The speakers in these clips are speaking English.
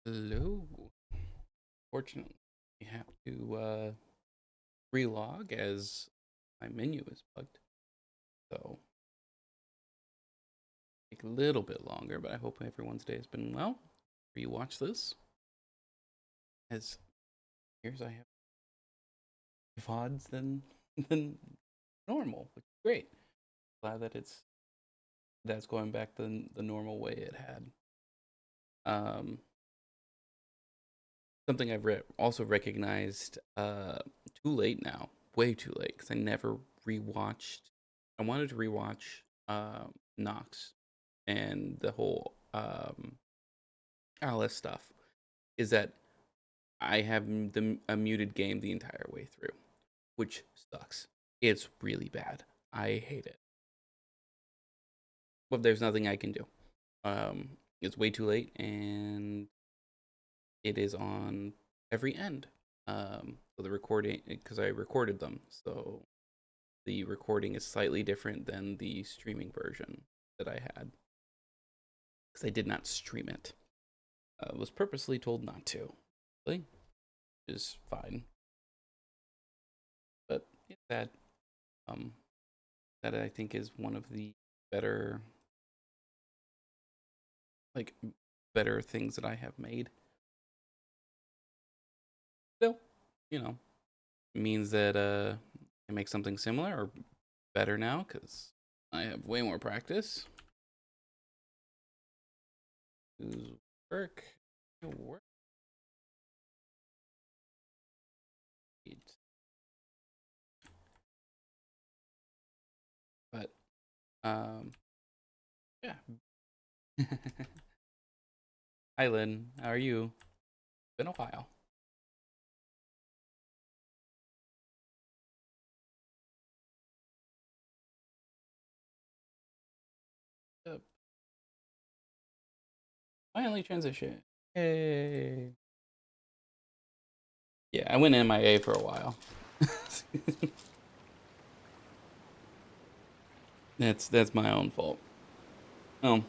Hello. Fortunately, I have to relog as my menu is bugged. So take a little bit longer, but I hope everyone's day has been well. Rewatch this as here's I have VODs than than normal, which is great. Glad that that's going back the normal way it had. Um, Something I've also recognized too late now, way too late because I never rewatched. I wanted to rewatch Knox and the whole Alice stuff. Is that I have a muted game the entire way through, which sucks. It's really bad. I hate it, but there's nothing I can do. It's way too late, and it is on every end. So the recording, because I recorded them, so the recording is slightly different than the streaming version that I had because I did not stream it. Was purposely told not to, which is fine, but yeah, um that I think is one of the better like better things that I have made. Still, you know, means that I can make something similar or better now because I have way more practice. Who's work? Work. But yeah. Hi Lynn, how are you? Been a while. Yep. Finally transition. Hey. Yeah, I went MIA for a while. That's my own fault. Well,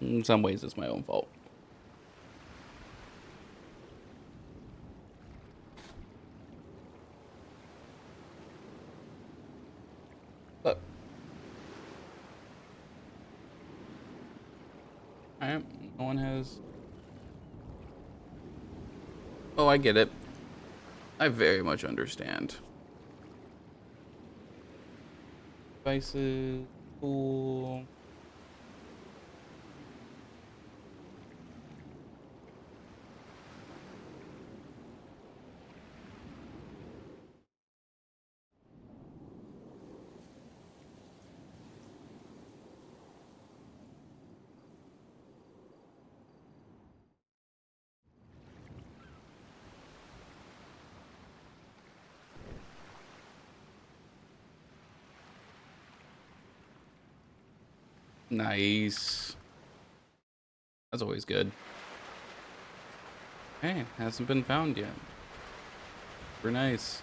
in some ways, it's my own fault. But I no one has. Oh, I get it. I very much understand. Devices, cool. Nice. That's always good. Hey, hasn't been found yet. Super nice.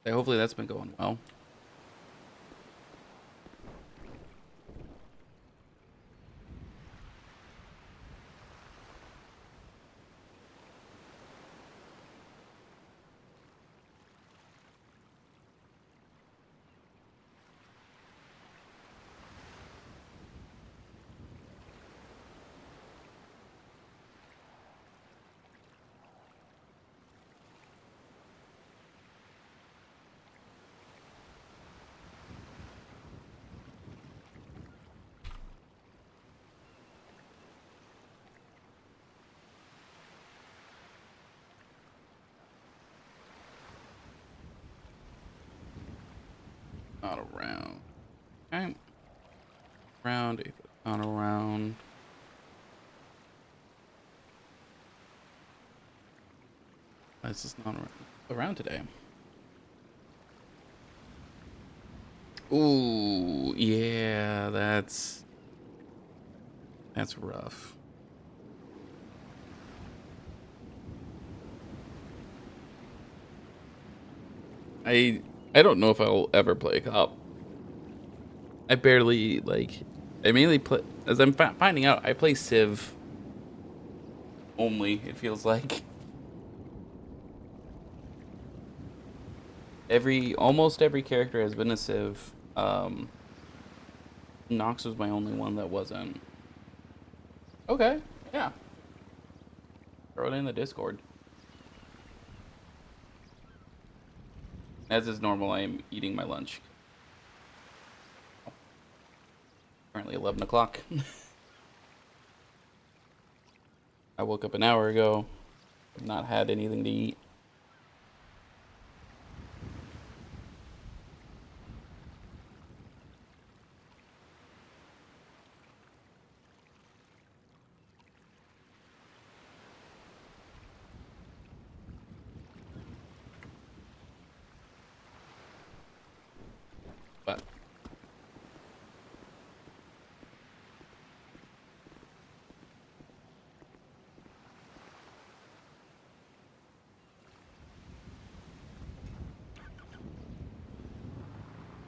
Hey, hopefully that's been going well. Not around. Okay. Round. Not around. This is not around today. Ooh, yeah, that's rough. I I don't know if I'll ever play cop. I barely like. I mainly play as I'm finding out. I play Civ only. It feels like almost every character has been a Civ. Nox was my only one that wasn't. Okay, yeah. Throw it in the Discord. As is normal, I am eating my lunch. Currently 11 o'clock. I woke up an hour ago. I've not had anything to eat. But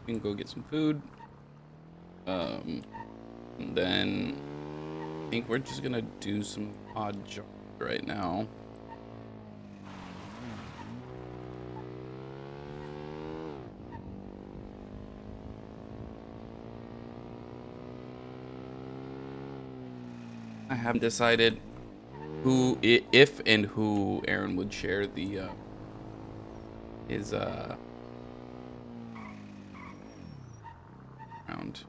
we can go get some food. Um, and then I think we're just gonna do some odd jobs right now. I haven't decided if and who Aaron would share the his round.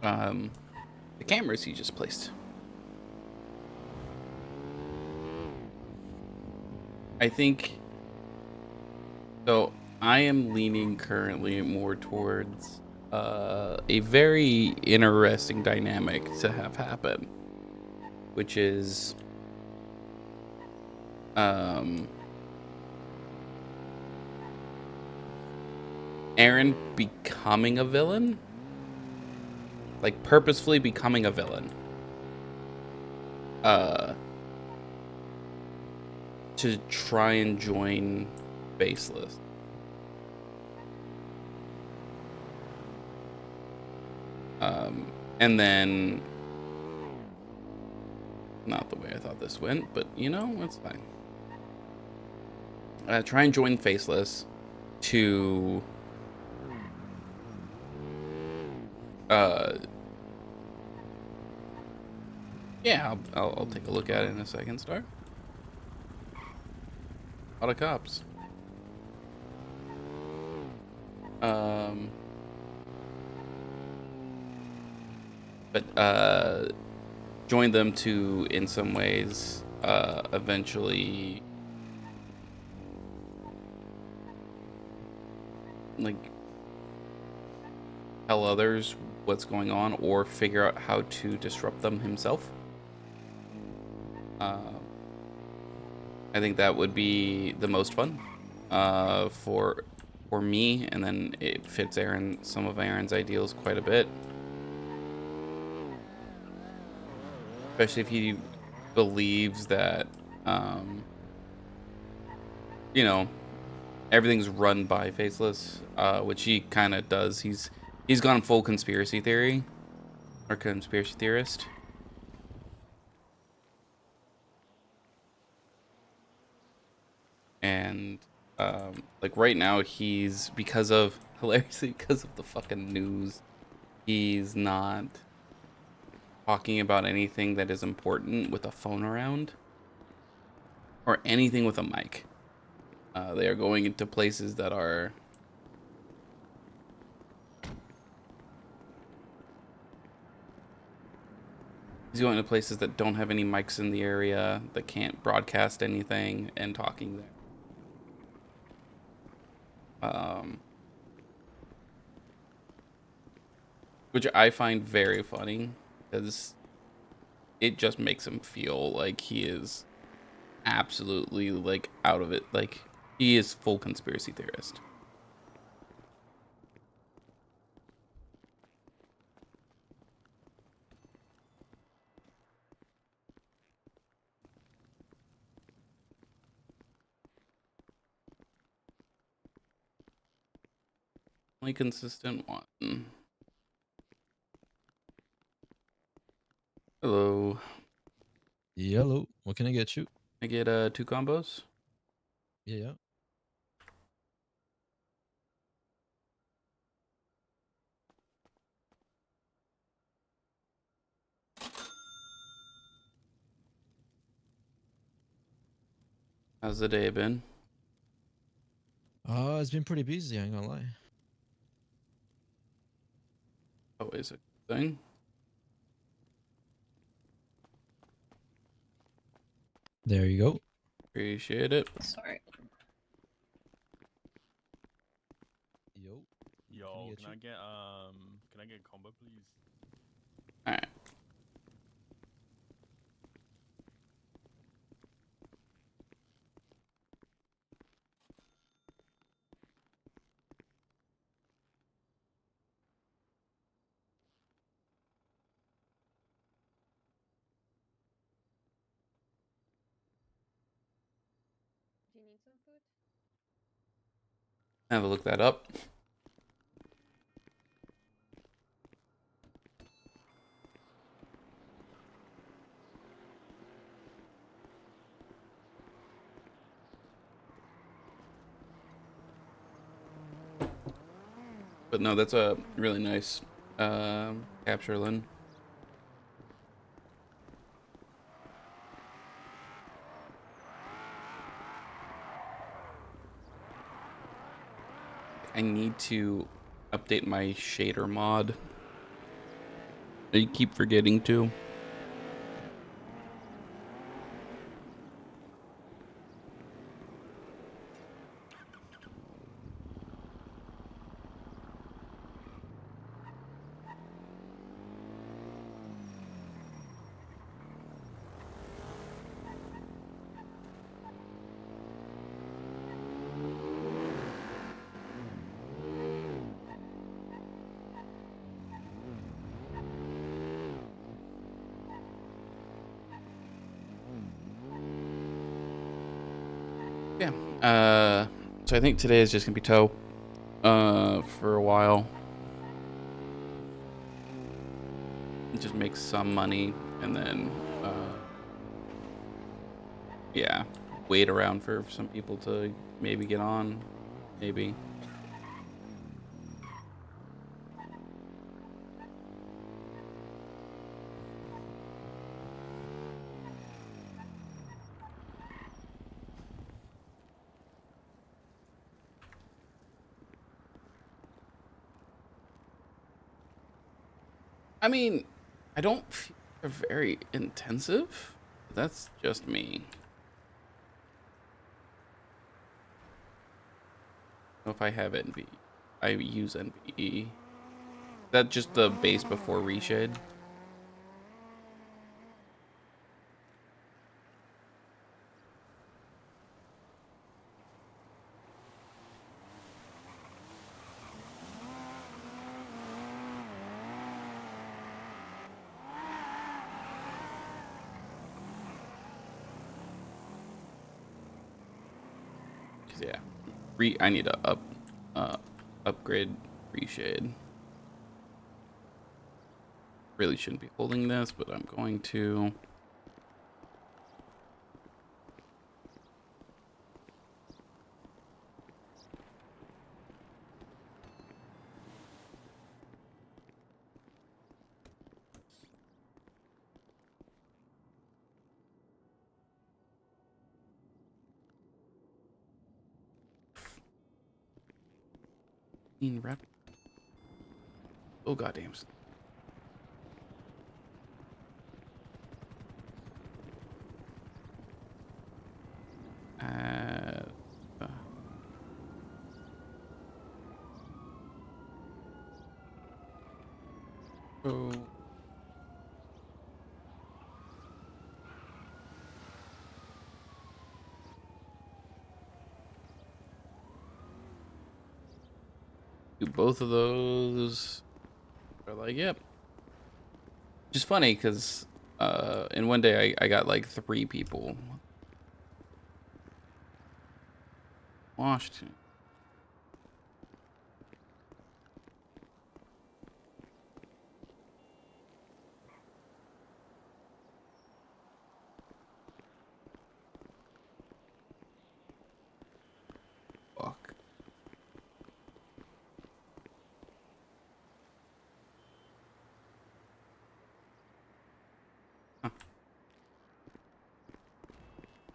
Um, the cameras he just placed. I think so. I am leaning currently more towards a very interesting dynamic to have happen, which is um, Aaron becoming a villain, like purposefully becoming a villain, uh, to try and join Faceless. And then not the way I thought this went, but you know, it's fine. Try and join Faceless to uh yeah, I'll take a look at it in a second. Star, a lot of cops. Um, but join them to in some ways eventually like tell others what's going on or figure out how to disrupt them himself. Uh, I think that would be the most fun for me, and then it fits some of Aaron's ideals quite a bit, especially if he believes that um, you know everything's run by Faceless, which he kind of does. He's gone full conspiracy theory or conspiracy theorist. And like right now he's because of hilariously because of the fucking news, he's not talking about anything that is important with a phone around or anything with a mic. They are going into places that are he's going to places that don't have any mics in the area, that can't broadcast anything, and talking there. um, which I find very funny because it just makes him feel like he is absolutely like out of it. Like he is full conspiracy theorist. Only consistent one. Hello. Yellow. What can I get you? I get 2 combos. Yeah. How's the day been? It's been pretty busy, I ain't gonna lie. Always a good thing. There you go. Appreciate it. Sorry. Yo. Yo, Can I get you? can I get a combo, please? All right. Do you need some food? Have a look that up. But no, that's a really nice capture, Lynn. I need to update my shader mod. I keep forgetting to. Yeah. So I think today is just gonna be tow for a while. Just make some money and then yeah, wait around for some people to maybe get on, maybe. I mean, I don't feel they're very intensive. That's just me. If I have NV, I use NVE. That just the base before reshade. Cause yeah, I need to uh, upgrade reshade. Really shouldn't be holding this, but I'm going to. Rep. Oh goddamn. Uh, uh, oh. Do both of those. They're like, yep. Just funny because in one day I got like 3 people. Washington.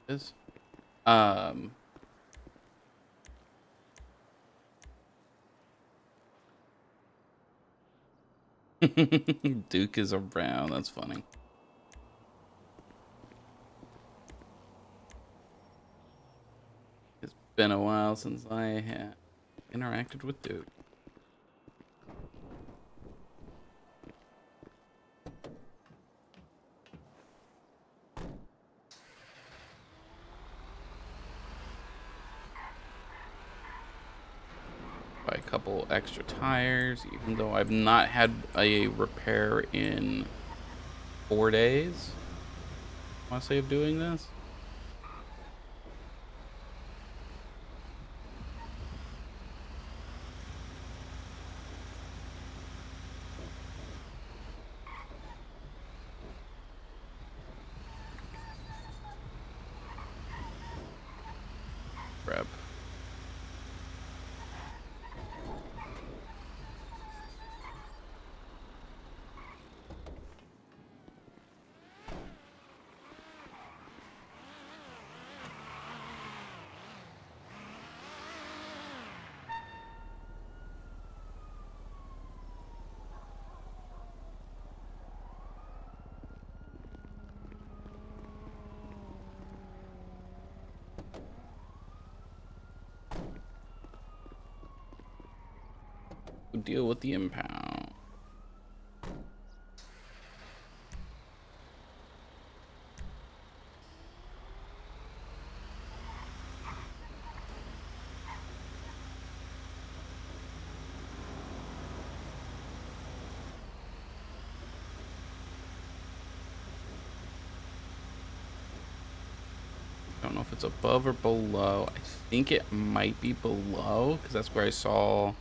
is. Um, Duke is around. That's funny. It's been a while since I had interacted with Duke. Buy a couple extra tires, even though I've not had a repair in 4 days. I want to say of doing this. Crap. Deal with the impound. I don't know if it's above or below. I think it might be below because that's where I saw.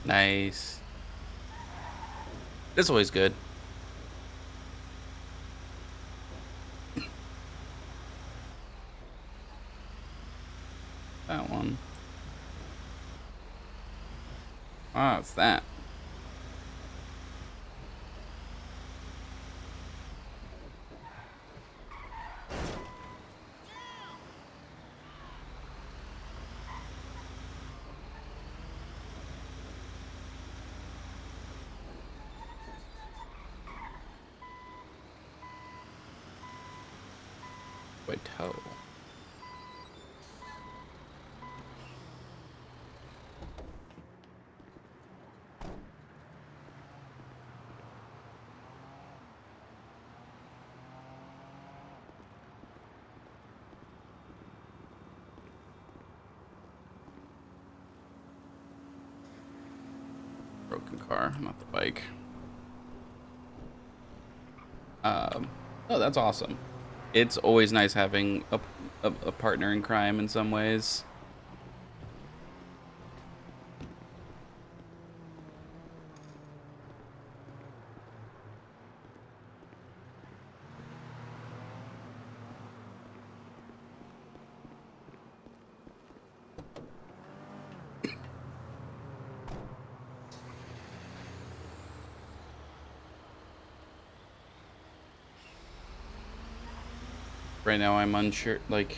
Nice. That's always good. That one. Ah, it's that. By toe. Broken car, not the bike. Oh, that's awesome. It's always nice having a partner in crime in some ways. Right now I'm unsure, like,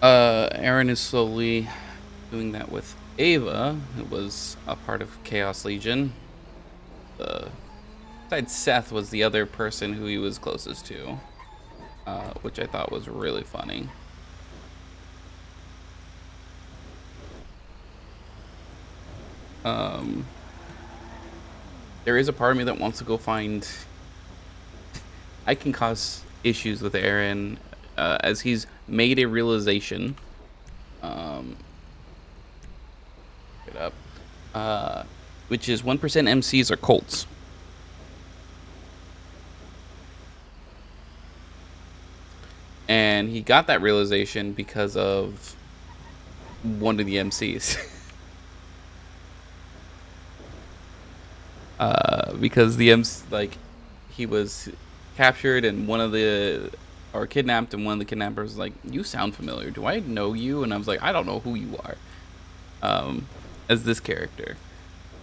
Aaron is slowly doing that with Ava, who was a part of Chaos Legion. Besides Seth was the other person who he was closest to, which I thought was really funny. There is a part of me that wants to go find. I can cause issues with Aaron as he's made a realization. Get up. Which is 1% MCs are Colts. And he got that realization because of one of the MCs. Because the MC, like, he was captured and or kidnapped, and one of the kidnappers was like, "You sound familiar. Do I know you?" And I was like, "I don't know who you are." As this character,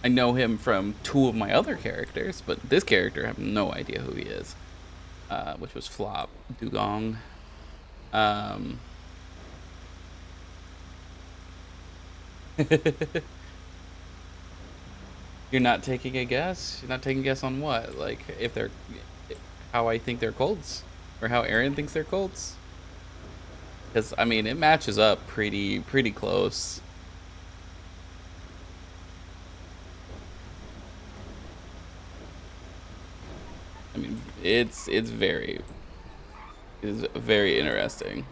I know him from two of my other characters, but this character, I have no idea who he is. Which was Flop Dugong. You're not taking a guess? You're not taking a guess on what? Like, if they're, how I think they're Colts? Or how Aaron thinks they're Colts? Because, I mean, it matches up pretty close. I mean, it's very interesting.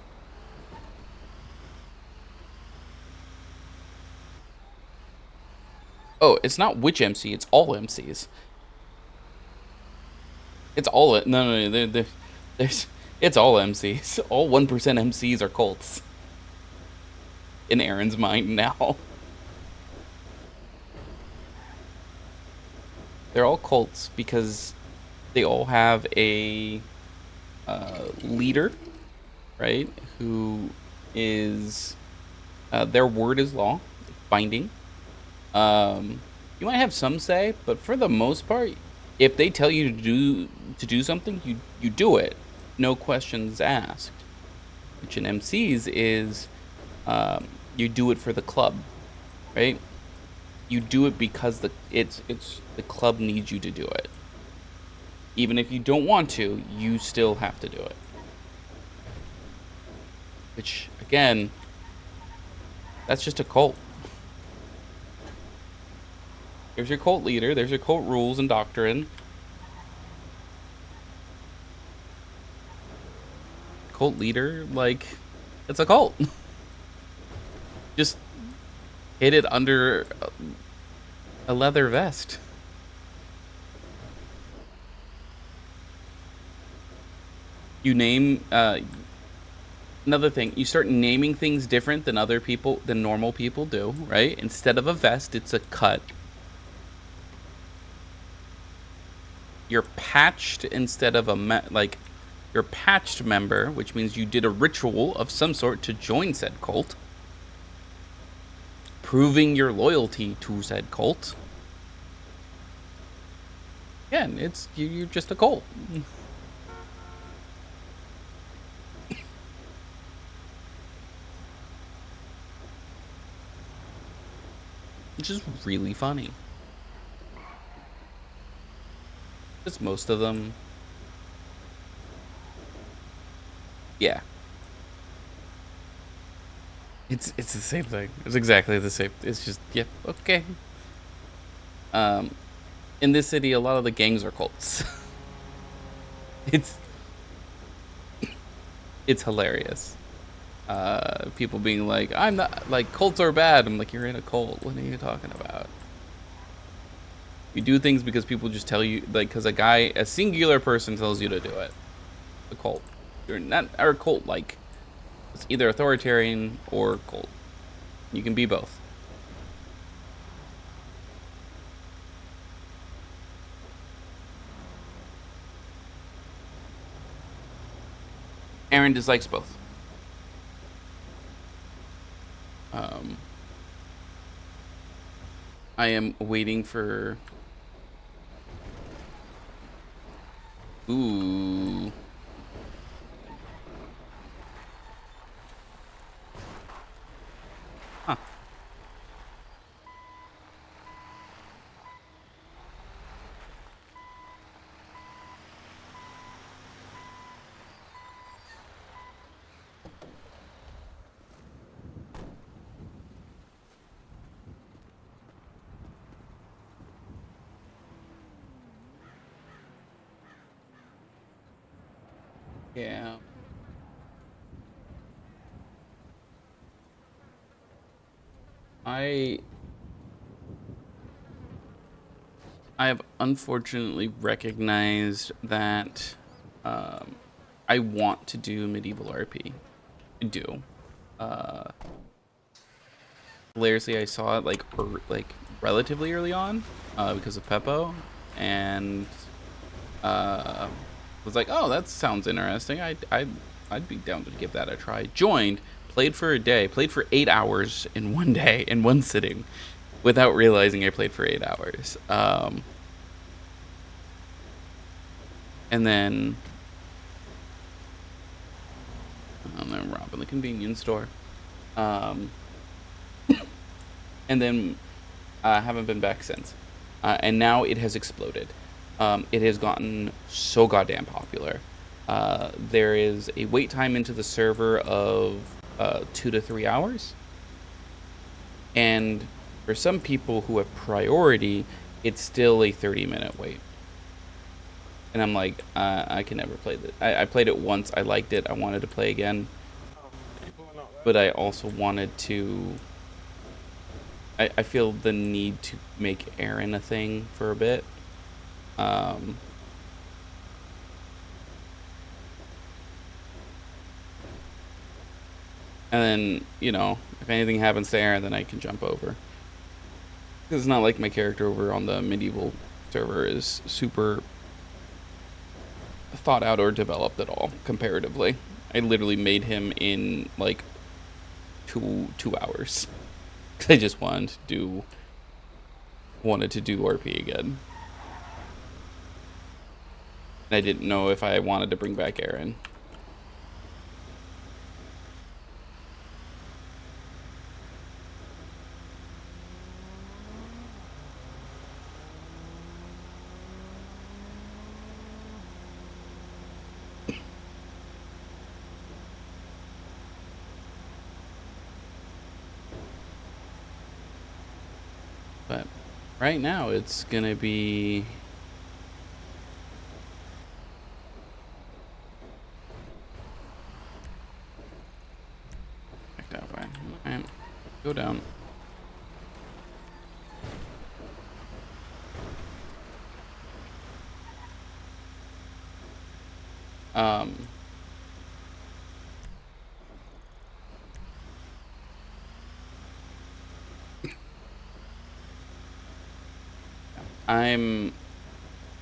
Oh, it's not which MC, it's all MCs. It's all, no, there's, it's all MCs. All 1% MCs are Colts. In Aaron's mind now. They're all Colts because they all have a leader, right? Who is, their word is law, binding. You might have some say, but for the most part, if they tell you to do something, you do it, no questions asked. Which in MCs is, you do it for the club, right? You do it because it's the club needs you to do it. Even if you don't want to, you still have to do it. Which, again, that's just a cult. There's your cult leader. There's your cult rules and doctrine. Cult leader, like, it's a cult. Just hid it under a leather vest. You name, another thing, you start naming things different than normal people do, right? Instead of a vest, it's a cut. You're patched instead of you're patched member, which means you did a ritual of some sort to join said cult, proving your loyalty to said cult. Again, it's you're just a cult. Which is really funny. Just most of them. Yeah. It's the same thing. It's exactly the same. It's just, yep, okay. In this city, a lot of the gangs are cults. It's hilarious. People being like, I'm not, like, cults are bad. I'm like, you're in a cult. What are you talking about? You do things because people just tell you, like, because a singular person tells you to do it. A cult. You're not, or a cult, like, it's either authoritarian or cult. You can be both. Aaron dislikes both. I am waiting for... Ooh. Huh. Yeah. I have unfortunately recognized that I want to do medieval RP. I do. Hilariously, I saw it like relatively early on because of Peppo, and was like, oh, that sounds interesting. I'd be down to give that a try. Joined, played for a day, played for 8 hours in one day in one sitting, without realizing I played for 8 hours. And then robbing the convenience store. And then haven't been back since. And now it has exploded. It has gotten so goddamn popular. There is a wait time into the server of 2 to 3 hours. And for some people who have priority, it's still a 30-minute wait. And I'm like, I can never play this. I played it once. I liked it. I wanted to play again. But I also wanted to... I feel the need to make Aaron a thing for a bit. And then, you know, if anything happens to Aaron, then I can jump over. Because it's not like my character over on the medieval server is super thought out or developed at all, comparatively. I literally made him in, like, two hours. Because I just wanted to do RP again. And I didn't know if I wanted to bring back Aaron. But right now it's gonna be... Alright, go down.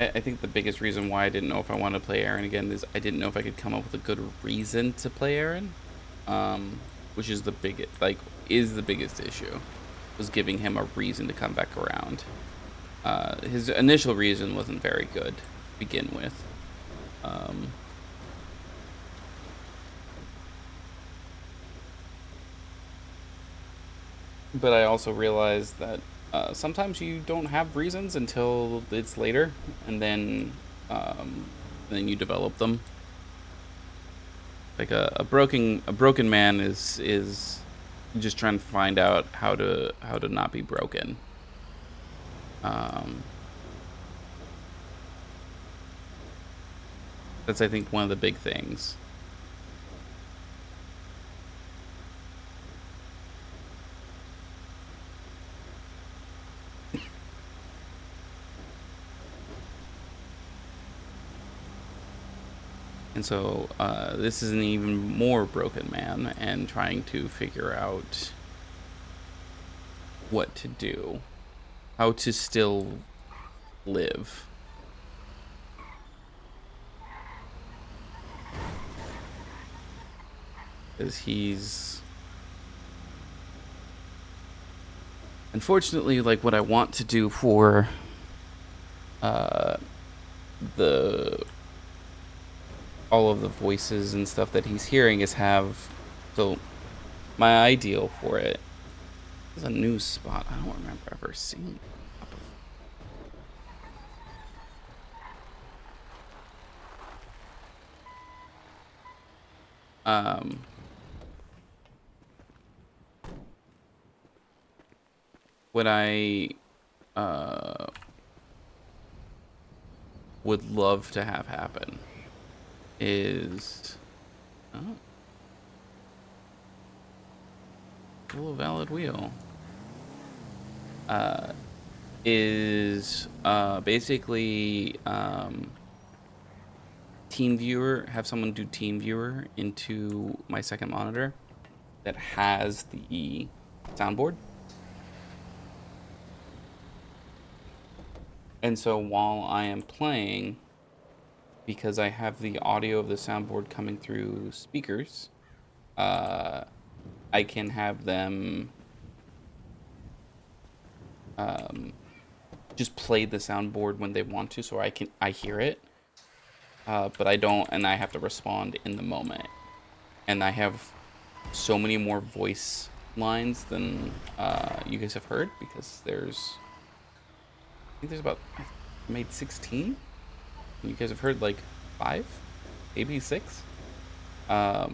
I think the biggest reason why I didn't know if I wanted to play Aaron again is I didn't know if I could come up with a good reason to play Aaron, which is the biggest issue, was giving him a reason to come back around. His initial reason wasn't very good to begin with. But I also realized that sometimes you don't have reasons until it's later, and then you develop them. Like a broken man is just trying to find out how to not be broken. That's, I think, one of the big things. And so this is an even more broken man and trying to figure out what to do, how to still live. Because he's... Unfortunately, like, what I want to do for all of the voices and stuff that he's hearing is have... So, my ideal for it is a new spot. I don't remember ever seeing it before. What I would love to have happen is... Oh. Full valid wheel. Is basically have someone do team viewer into my second monitor that has the soundboard. And so while I am playing, because I have the audio of the soundboard coming through speakers, I can have them just play the soundboard when they want to, so I hear it, but I don't, and I have to respond in the moment. And I have so many more voice lines than you guys have heard, because I think there's about, I made 16. And you guys have heard like 5, maybe 6. But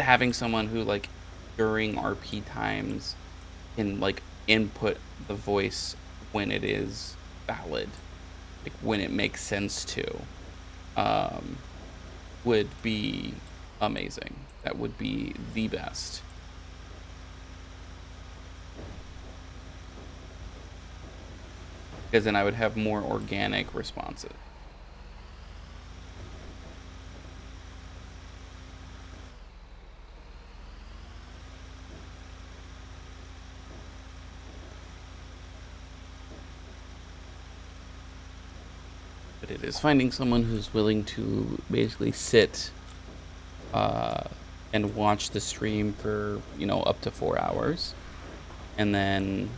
having someone who, like, during RP times can like input the voice when it is valid, like when it makes sense to, would be amazing. That would be the best. Because then I would have more organic responses. But it is finding someone who's willing to basically sit and watch the stream for, up to 4 hours. And then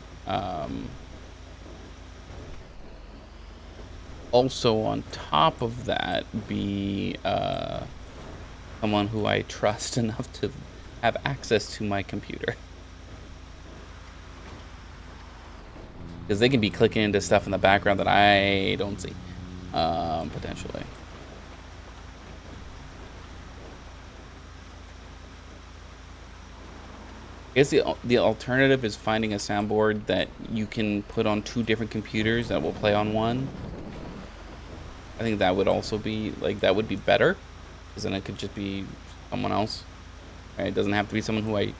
also on top of that, be someone who I trust enough to have access to my computer. Because they can be clicking into stuff in the background that I don't see, potentially. I guess the alternative is finding a soundboard that you can put on 2 different computers that will play on one. I think that would also be, like, that would be better, because then it could just be someone else. Right? It doesn't have to be someone who I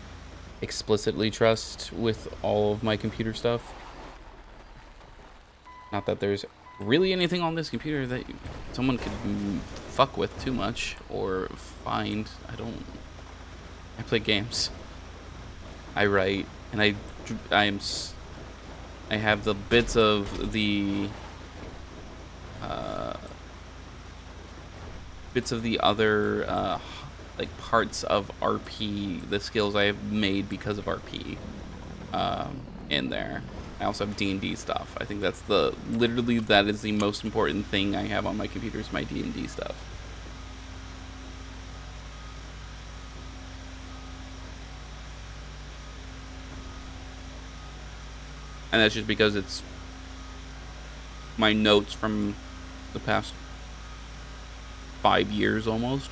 explicitly trust with all of my computer stuff. Not that there's really anything on this computer that someone could fuck with too much or find. I play games. I write, and I have the bits of the other like parts of RP, the skills I have made because of RP, in there. I also have D&D stuff. I think that's literally that is the most important thing I have on my computer, is my D&D stuff. And that's just because it's my notes from the past 5 years almost.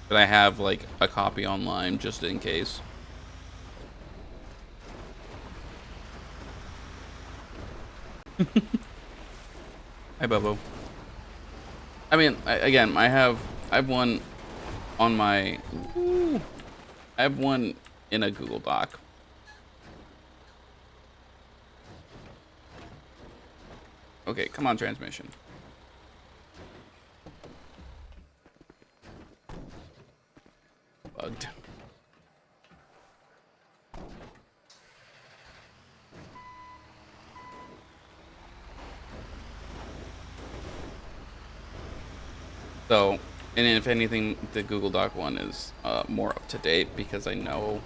But I have like a copy online just in case. Hi, Bobo. I mean, again, I have one on my. I have one in a Google Doc. Okay, come on, transmission. Bugged. So, and if anything, the Google Doc one is more up to date, because I know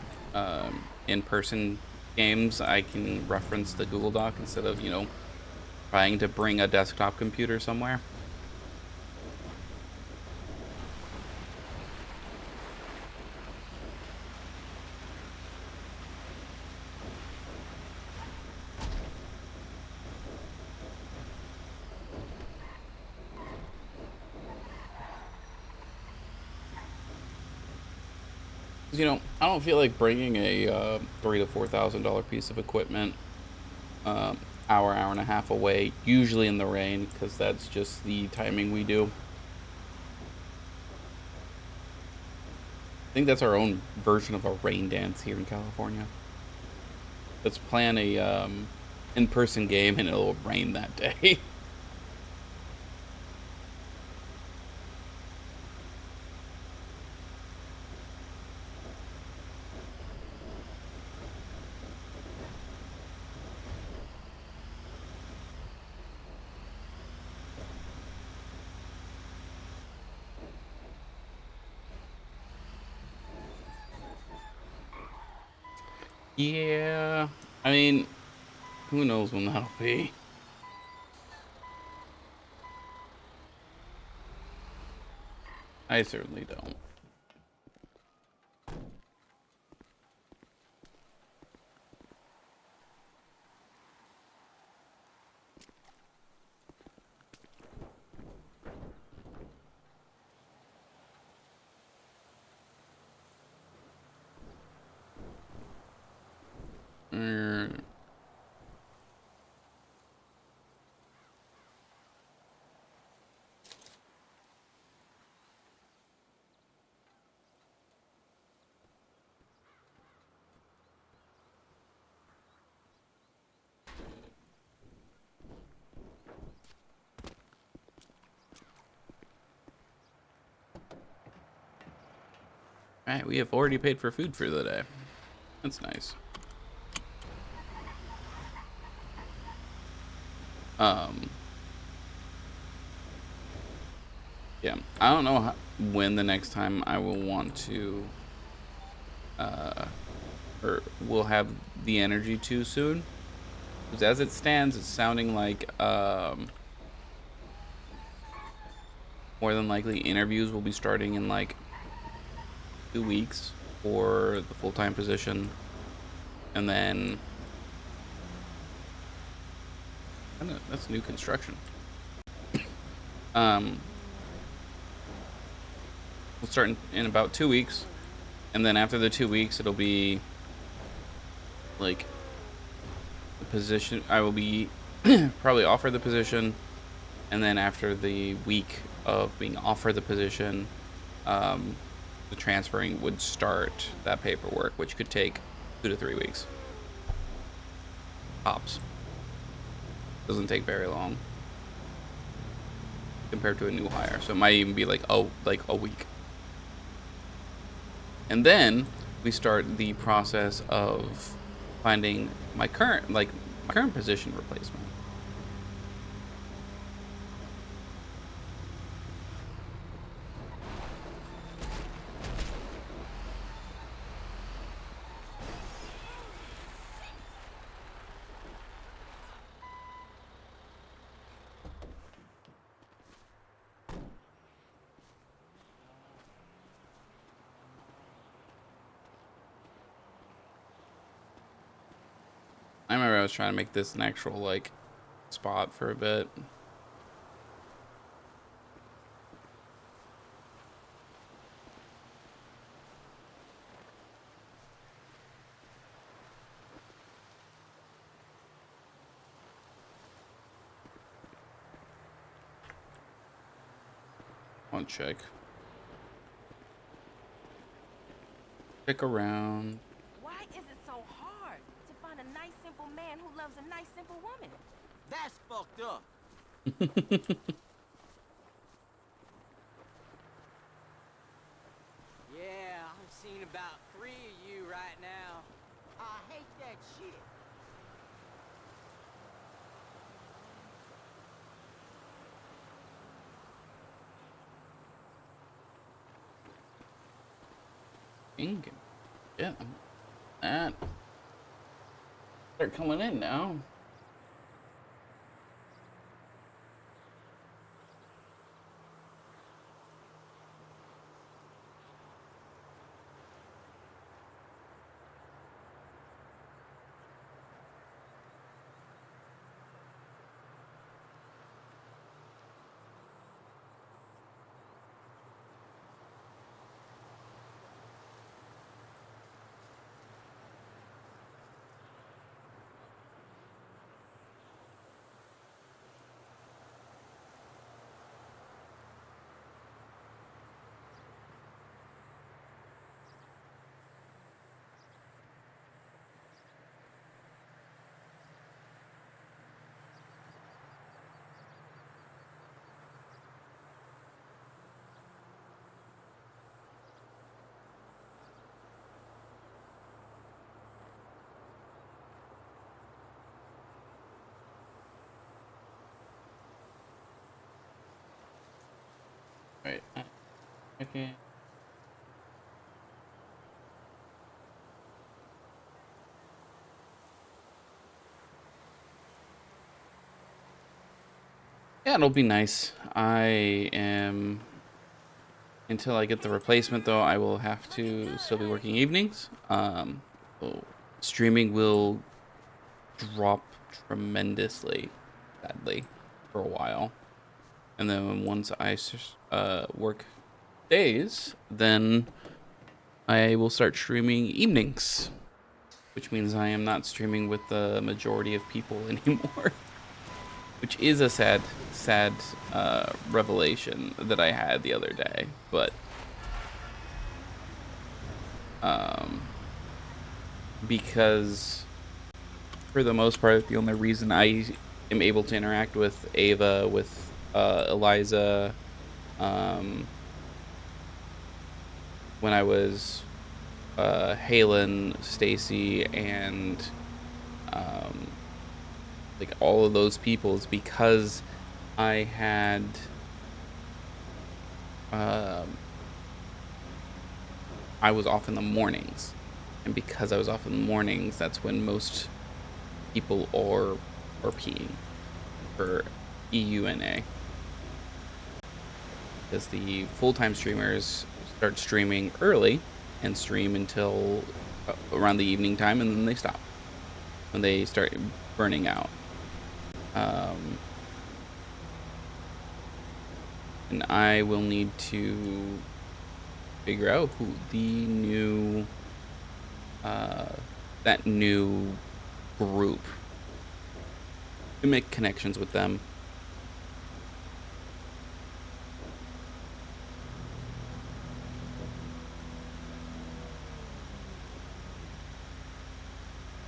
in-person games I can reference the Google Doc instead of, trying to bring a desktop computer somewhere. I don't feel like bringing a $3,000 to $4,000 piece of equipment hour and a half away, usually in the rain, because that's just the timing we do. I think that's our own version of a rain dance here in California. let's plan a in-person game, and it'll rain that day. Yeah, I mean, who knows when that'll be? I certainly don't. Mm. All right, we have already paid for food for the day. That's nice. Yeah, I don't know when the next time I will want to, or will have the energy to soon. Because as it stands, it's sounding like, more than likely interviews will be starting in like 2 weeks for the full-time position. And then, that's new construction. We'll start in about 2 weeks, and then after the 2 weeks, it'll be like the position. I will be probably offered the position, and then after the week of being offered the position, the transferring would start that paperwork, which could take 2 to 3 weeks. Tops. Doesn't take very long compared to a new hire, so it might even be like a week. And then we start the process of finding my current position replacement. I remember I was trying to make this an actual like spot for a bit. I'll check. Check around. Why is it so hard to find a nice, simple man who loves a nice, simple woman? That's fucked up. Yeah, I'm seeing about 3 of you right now. I hate that shit. Yeah, that. They're coming in now. Right. Okay. Yeah, it'll be nice. I am until I get the replacement though, I will have to still be working evenings. So streaming will drop tremendously, sadly, for a while. And then once I work days, then I will start streaming evenings, which means I am not streaming with the majority of people anymore, which is a sad revelation that I had the other day. But because for the most part, the only reason I am able to interact with Ava, with Eliza, when I was Halen, Stacy, and like all of those people is because I had I was off in the mornings, and because I was off in the mornings, that's when most people are peeing for EUNA, because the full-time streamers start streaming early and stream until around the evening time, and then they stop when they start burning out. And I will need to figure out who the new that new group to make connections with them.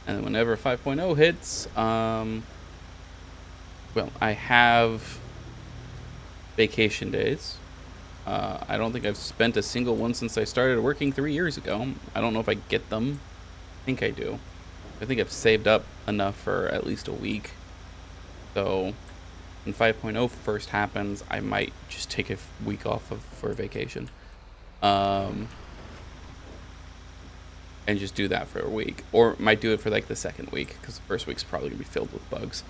And whenever 5.0 hits, well, I have vacation days. I don't think I've spent a single one since I started working 3 years ago. I don't know if I get them. I think I do. I think I've saved up enough for at least a week. So when 5.0 first happens, I might just take a week off for vacation. And just do that for a week. Or might do it for like the second week, because the first week's probably gonna be filled with bugs.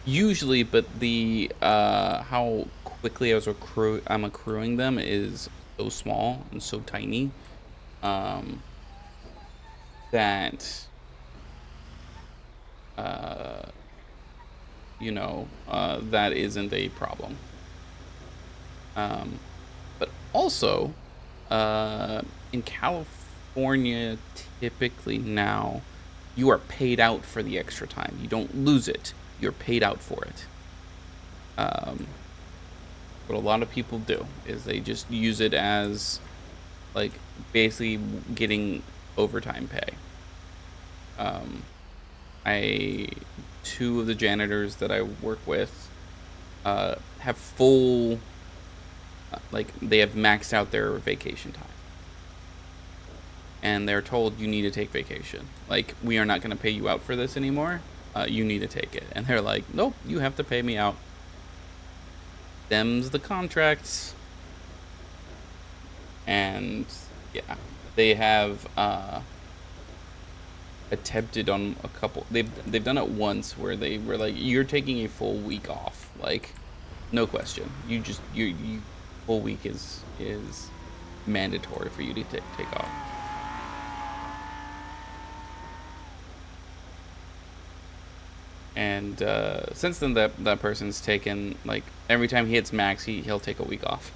Usually, but the how quickly I'm accruing them is so small and so tiny that you know, that isn't a problem. But also, in California, typically now, you are paid out for the extra time. You don't lose it. You're paid out for it. What a lot of people do is they just use it as, like, basically getting overtime pay. Two of the janitors that I work with have full, like, they have maxed out their vacation time. And they're told, you need to take vacation. Like, we are not going to pay you out for this anymore. You need to take it. And they're like, nope, you have to pay me out. Them's the contracts. And yeah, they have attempted on a couple. They've done it once where they were like, you're taking a full week off. Like, no question. You full week is mandatory for you to take off. And since then, that person's taken, like, every time he hits max, he'll take a week off.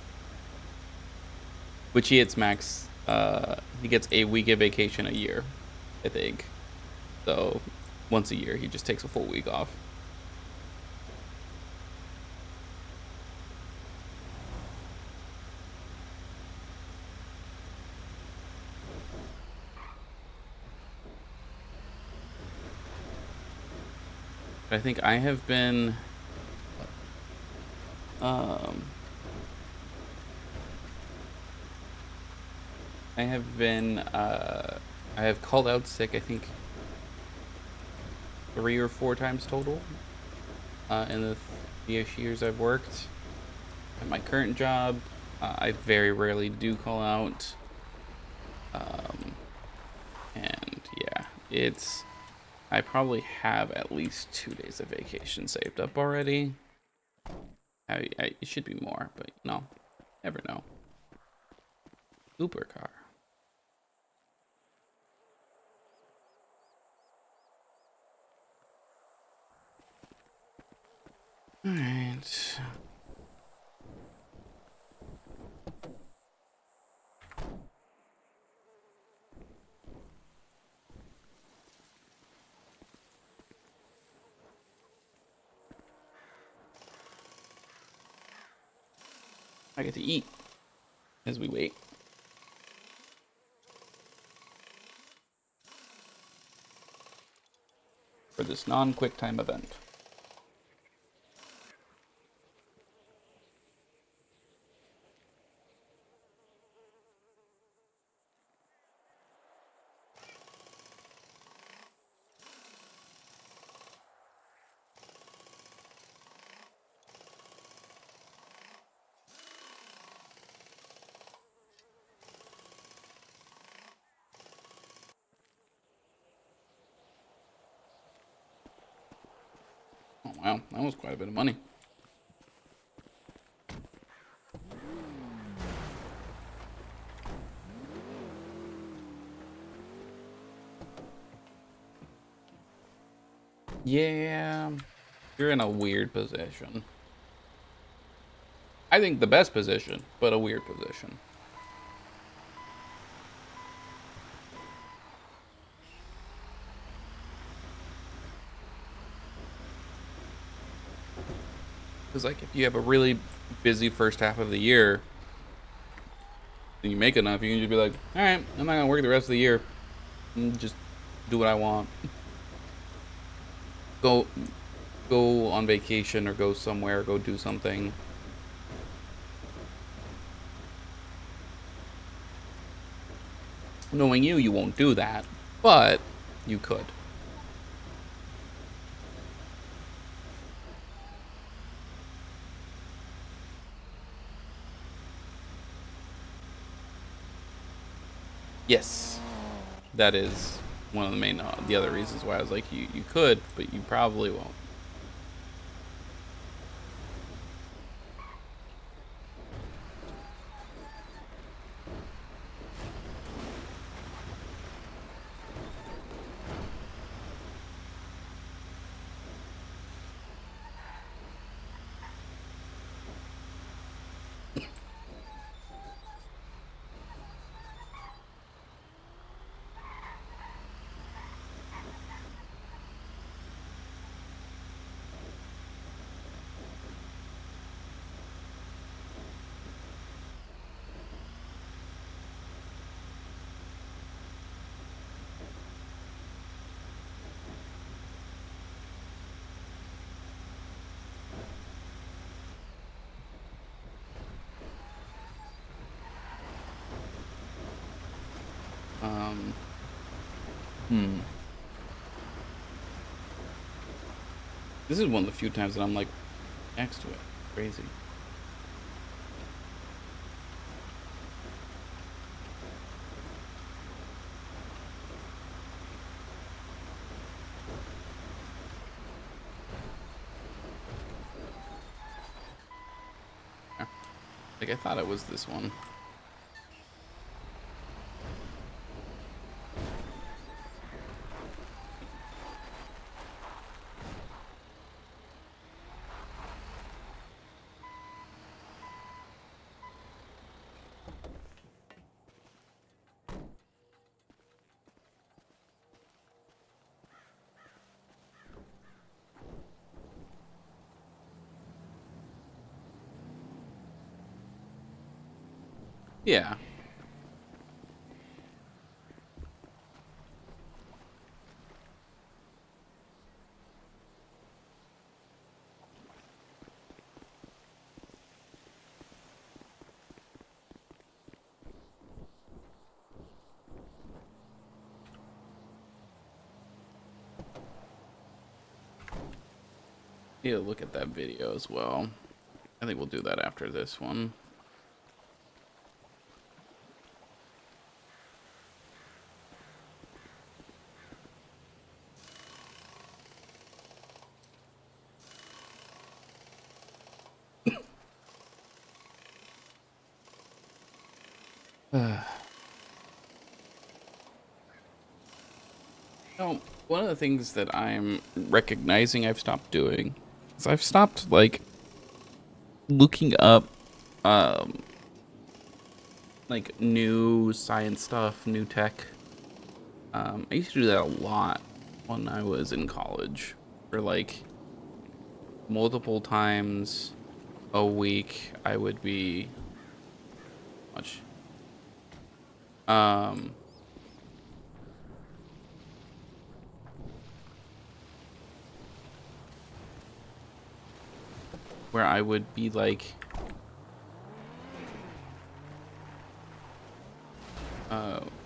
Which he hits max, he gets a week of vacation a year, I think. So once a year, he just takes a full week off. I think I have been I have called out sick, I think 3 or 4 times total in the 3-ish years I've worked. At my current job, I very rarely do call out. And yeah, I probably have at least 2 days of vacation saved up already. It should be more, but never know. Uber car. All right. I get to eat as we wait. For this non-quick time event. Oh wow, that was quite a bit of money. Yeah, you're in a weird position. I think the best position, but a weird position. Because like if you have a really busy first half of the year, and you make enough, you can just be like, all right, I'm not gonna work the rest of the year. Just do what I want. Go on vacation or go somewhere, go do something. Knowing you won't do that, but you could. Yes, that is one of the main, the other reasons why I was like, you could, but you probably won't. This is one of the few times that I'm like next to it. Crazy. Yeah. Like I thought it was this one. Yeah. Yeah, look at that video as well. I think we'll do that after this one. Now, one of the things that I'm recognizing I've stopped doing is I've stopped like looking up like new science stuff, new tech. I used to do that a lot when I was in college, for like multiple times a week. I would be much um where I would be like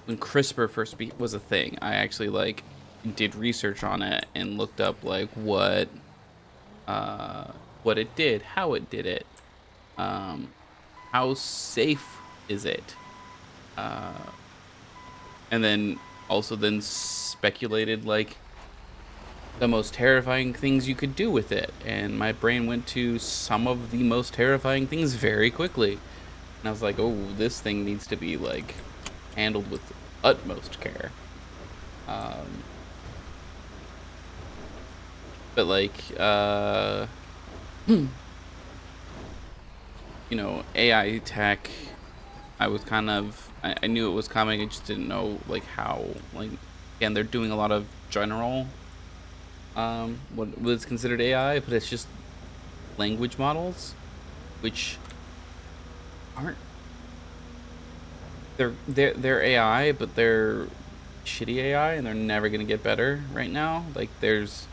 when CRISPR first was a thing, I actually like did research on it and looked up like what it did, how it did it, how safe is it, and then also then speculated like the most terrifying things you could do with it, and my brain went to some of the most terrifying things very quickly, and I was like, oh, this thing needs to be like handled with utmost care. But like you know, AI tech, I was kind of I knew it was coming, I just didn't know like how. Like, again, they're doing a lot of general what was considered AI, but it's just language models, which aren't, they're AI, but they're shitty AI, and they're never gonna get better right now. Like there's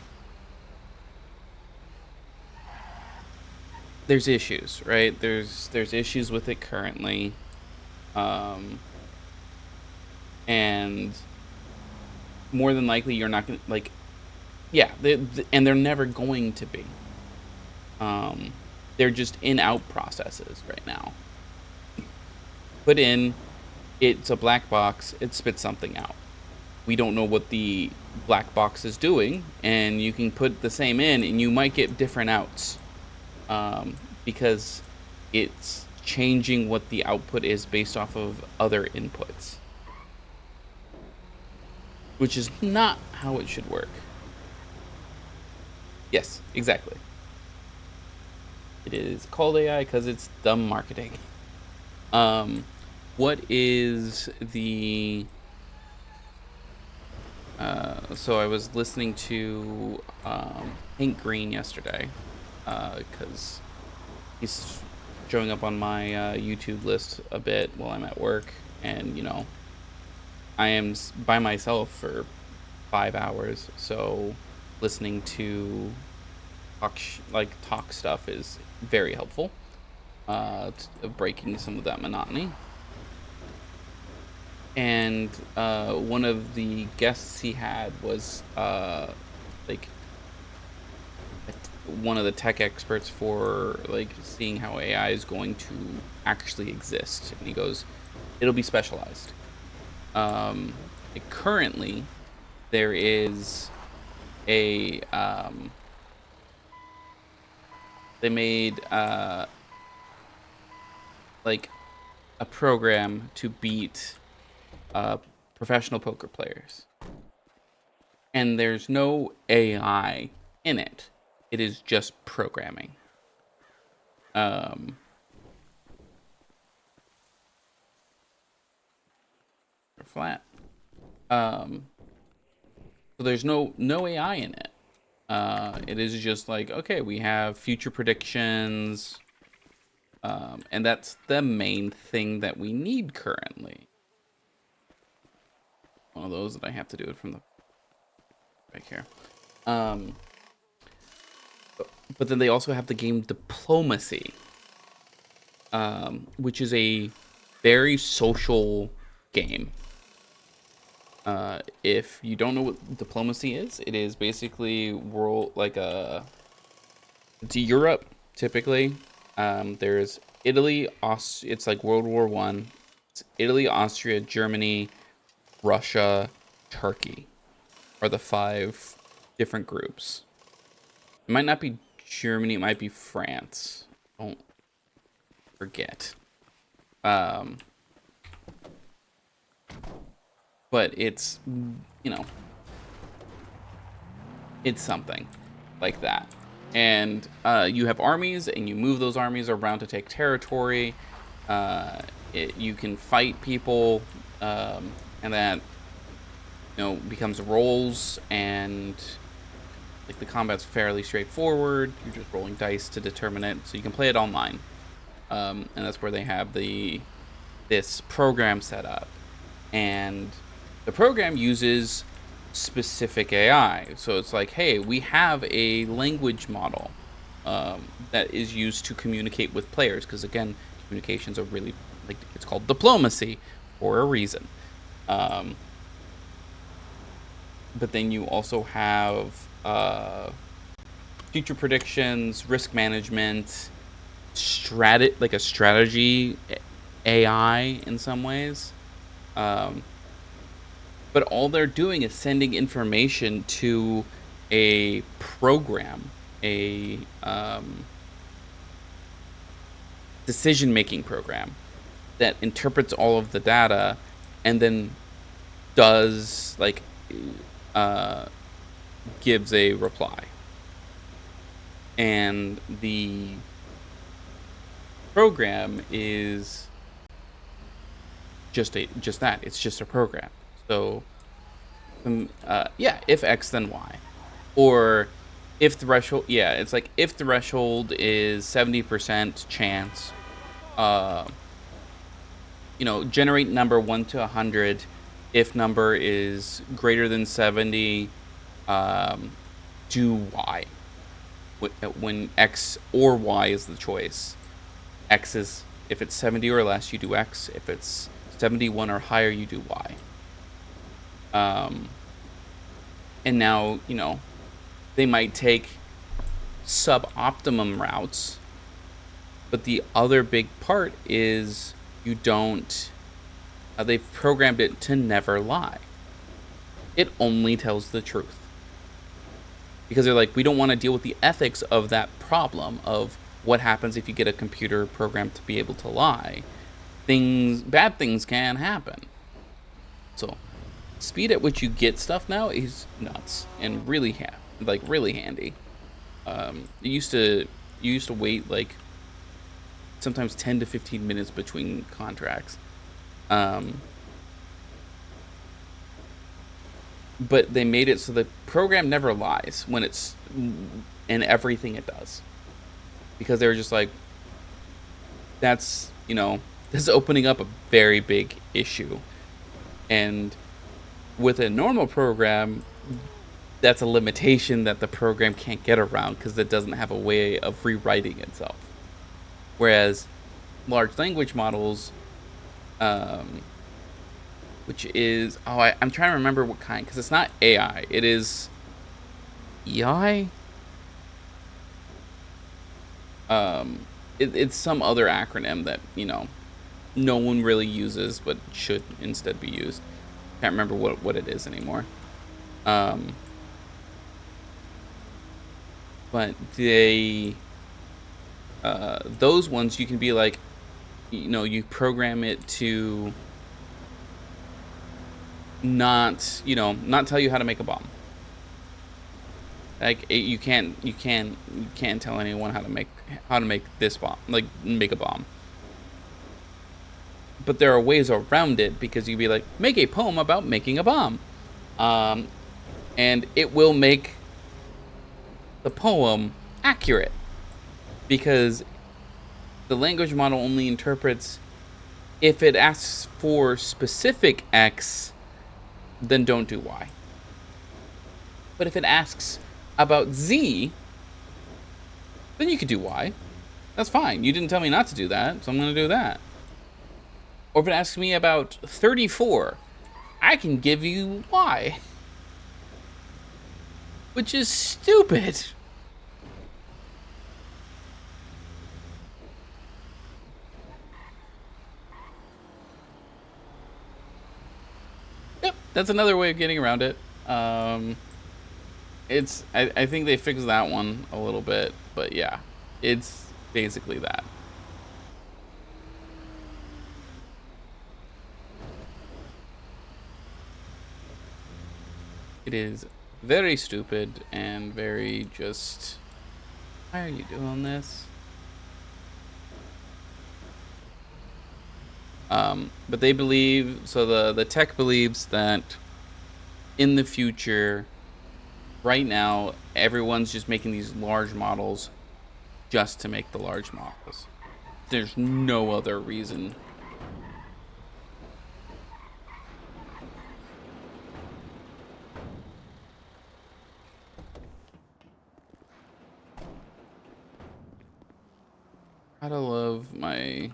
issues, right? There's issues with it currently, and more than likely you're not gonna like, yeah, and they're never going to be. They're just in out processes right now. Put in, it's a black box, it spits something out. We don't know what the black box is doing, and you can put the same in and you might get different outs, because it's changing what the output is based off of other inputs, which is not how it should work. Yes, exactly. It is called AI because it's dumb marketing. What is the so I was listening to Hank Green yesterday, because he's showing up on my YouTube list a bit while I'm at work, and you know, I am by myself for 5 hours, so listening to talk stuff is very helpful, breaking some of that monotony. And one of the guests he had was like one of the tech experts for like seeing how AI is going to actually exist, and he goes, it'll be specialized. Like currently there is a they made like a program to beat professional poker players, and there's no AI in it. It is just programming. Flat. So there's no AI in it. It is just like, okay, we have future predictions, and that's the main thing that we need currently. One of those that I have to do it from the back here. But then they also have the game Diplomacy, which is a very social game. If you don't know what Diplomacy is, it is basically world like a it's Europe typically. There's Italy, it's like World War One. It's Italy, Austria, Germany, Russia, Turkey are the 5 different groups. It might not be Germany, it might be France. Don't forget. But it's, you know, it's something like that. And you have armies, and you move those armies around to take territory. You can fight people, and that, you know, becomes roles, and like the combat's fairly straightforward. You're just rolling dice to determine it, so you can play it online. And that's where they have this program set up, and the program uses specific AI. So it's like, hey, we have a language model that is used to communicate with players, because again, communications are really, like, it's called diplomacy for a reason. But then you also have future predictions, risk management, like a strategy AI in some ways. But all they're doing is sending information to a program, a decision-making program that interprets all of the data and then does, like, gives a reply. And the program is just that. It's just a program. So, yeah, if X, then Y. Or if threshold, yeah, it's like if threshold is 70% chance, you know, generate number 1 to 100. If number is greater than 70, do Y. When X or Y is the choice. X is, if it's 70 or less, you do X. If it's 71 or higher, you do Y. And now, you know, they might take suboptimum routes, but the other big part is you don't, they've programmed it to never lie. It only tells the truth. Because they're like, we don't want to deal with the ethics of that problem of what happens if you get a computer program to be able to lie. Bad things can happen. So, speed at which you get stuff now is nuts and really really handy. You used to wait like sometimes 10 to 15 minutes between contracts. But they made it so the program never lies when it's in everything it does, because they were just like, that's, you know, this is opening up a very big issue. And with a normal program, that's a limitation that the program can't get around because it doesn't have a way of rewriting itself. Whereas large language models, which is, I'm trying to remember what kind, because it's not AI, it is EI. It's some other acronym that, you know, no one really uses but should instead be used. Can't remember what it is anymore. But those ones you can be like, you know, you program it to not tell you how to make a bomb. Like, you can't tell anyone how to make this bomb, like make a bomb. But there are ways around it, because you'd be like, make a poem about making a bomb, and it will make the poem accurate, because the language model only interprets if it asks for specific X, then don't do Y. But if it asks about Z, then you could do Y. That's fine. You didn't tell me not to do that, so I'm going to do that. Or if it asks me about 34, I can give you Y. Which is stupid. that's another way of getting around it. It's I think they fixed that one a little bit, but yeah, it's basically that. It is very stupid and very just, why are you doing this? But they believe, so the tech believes that in the future, right now, everyone's just making these large models just to make the large models. There's no other reason. Gotta love my...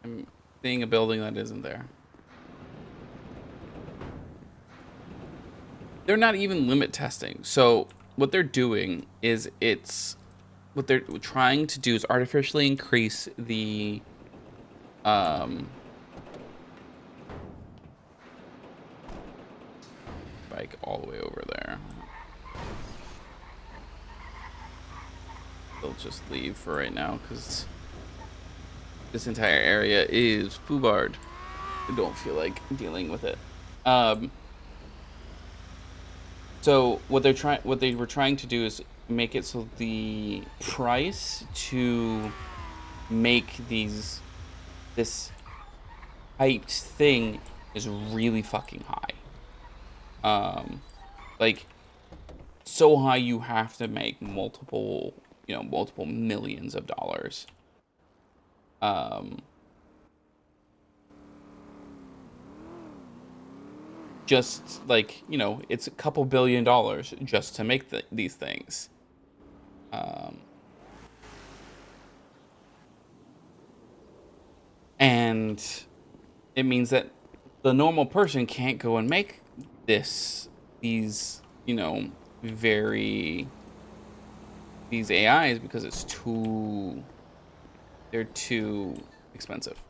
I'm seeing a building that isn't there. They're not even limit testing. So what they're doing is what they're trying to do is artificially increase the bike all the way over there. They'll just leave for right now because this entire area is foobarred. I don't feel like dealing with it. So what they were trying to do is make it so the price to make this hyped thing is really fucking high. Like so high you have to make multiple millions of dollars. Just like, it's a couple $1 billion just to make these things. And it means that the normal person can't go and make these AIs because they're too expensive.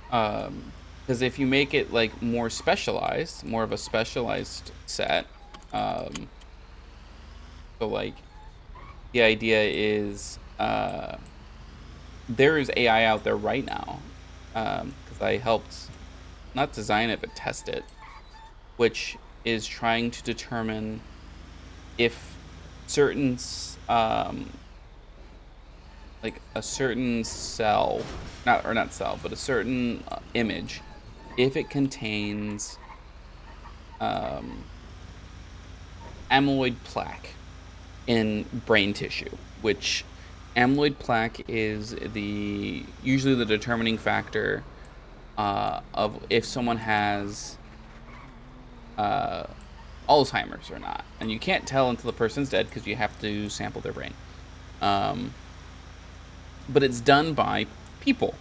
Because if you make it like more of a specialized set, so like the idea is there is AI out there right now, because I helped not design it but test it, which is trying to determine if certain like a certain cell, not cell, but a certain image, if it contains amyloid plaque in brain tissue, which amyloid plaque is usually the determining factor of if someone has Alzheimer's or not. And you can't tell until the person's dead because you have to sample their brain. But it's done by people.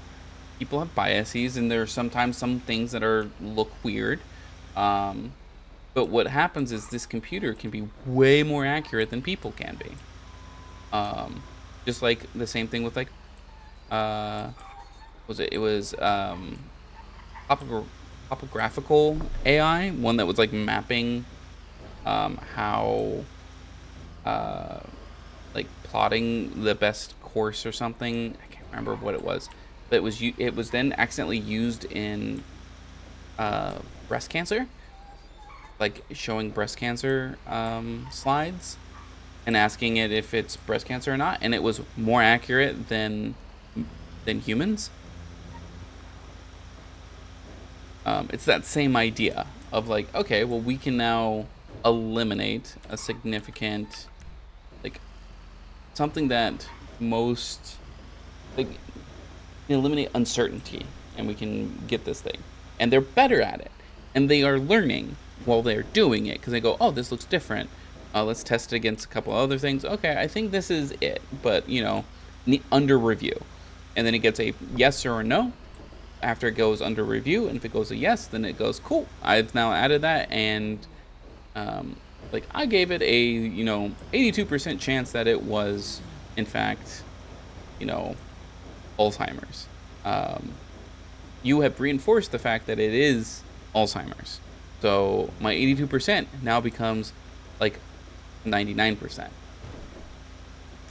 People have biases, and there are sometimes some things that look weird. But what happens is this computer can be way more accurate than people can be. Just like the same thing with like, topographical AI, one that was like mapping how like plotting the best course or something. I can't remember what it was, but it was then accidentally used in breast cancer, like showing breast cancer slides and asking it if it's breast cancer or not, and it was more accurate than humans. It's that same idea of like, okay, well, we can now eliminate a significant, like, something that most, like, eliminate uncertainty, and we can get this thing. And they're better at it, and they are learning while they're doing it, because they go, oh, this looks different. Let's test it against a couple other things. Okay, I think this is it, but under review. And then it gets a yes or a no after it goes under review, and if it goes a yes, then it goes, cool, I've now added that, and Like I gave it a 82% chance that it was in fact Alzheimer's. You have reinforced the fact that it is Alzheimer's, so my 82% now becomes like 99%.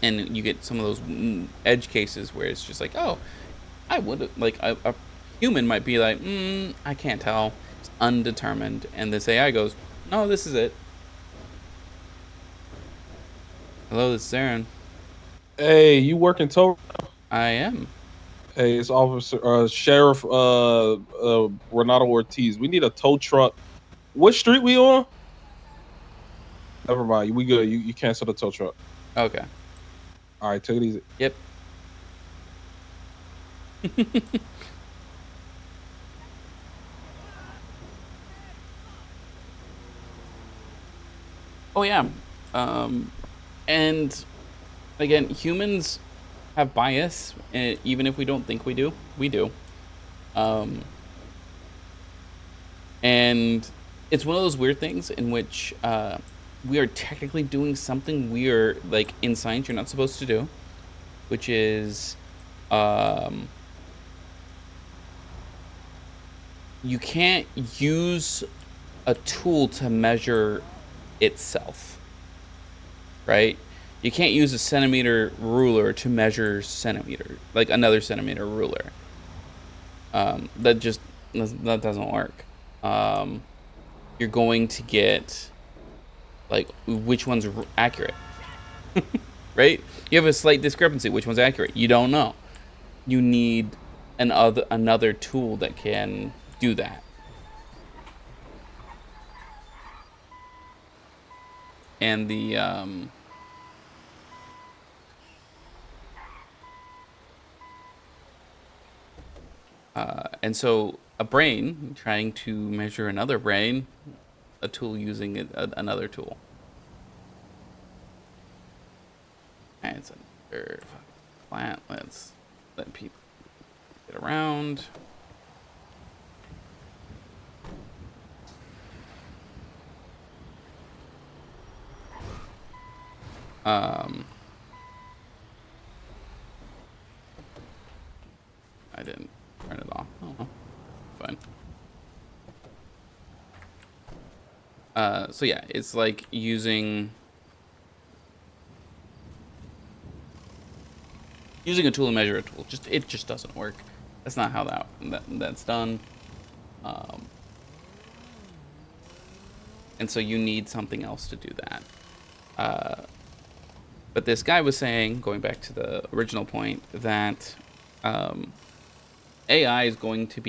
And you get some of those edge cases where it's just like, oh, I would like a human might be like, I can't tell, it's undetermined, and this AI goes, no, this is it. Hello, this is Aaron. Hey, you working tow? I am. Hey, it's Officer Sheriff Renato Ortiz. We need a tow truck. What street we on? Never mind. We good. You cancel the tow truck. Okay. All right, take it easy. Yep. Oh yeah. And again, humans have bias, and even if we don't think we do, we do. And it's one of those weird things in which we are technically doing something we are like in science you're not supposed to do, which is you can't use a tool to measure itself, right? You can't use a centimeter ruler to measure centimeter, like another centimeter ruler. That doesn't work. You're going to get like which one's accurate, right? You have a slight discrepancy. Which one's accurate? You don't know. You need another tool that can do that. And the and so a brain trying to measure another brain, a tool using another tool. And it's another plant. Let's let people get around. I didn't turn it off. Oh, well, fine. So yeah, it's like using a tool to measure a tool. It just doesn't work. That's not how that's done. And so you need something else to do that. But this guy was saying, going back to the original point, that AI is going to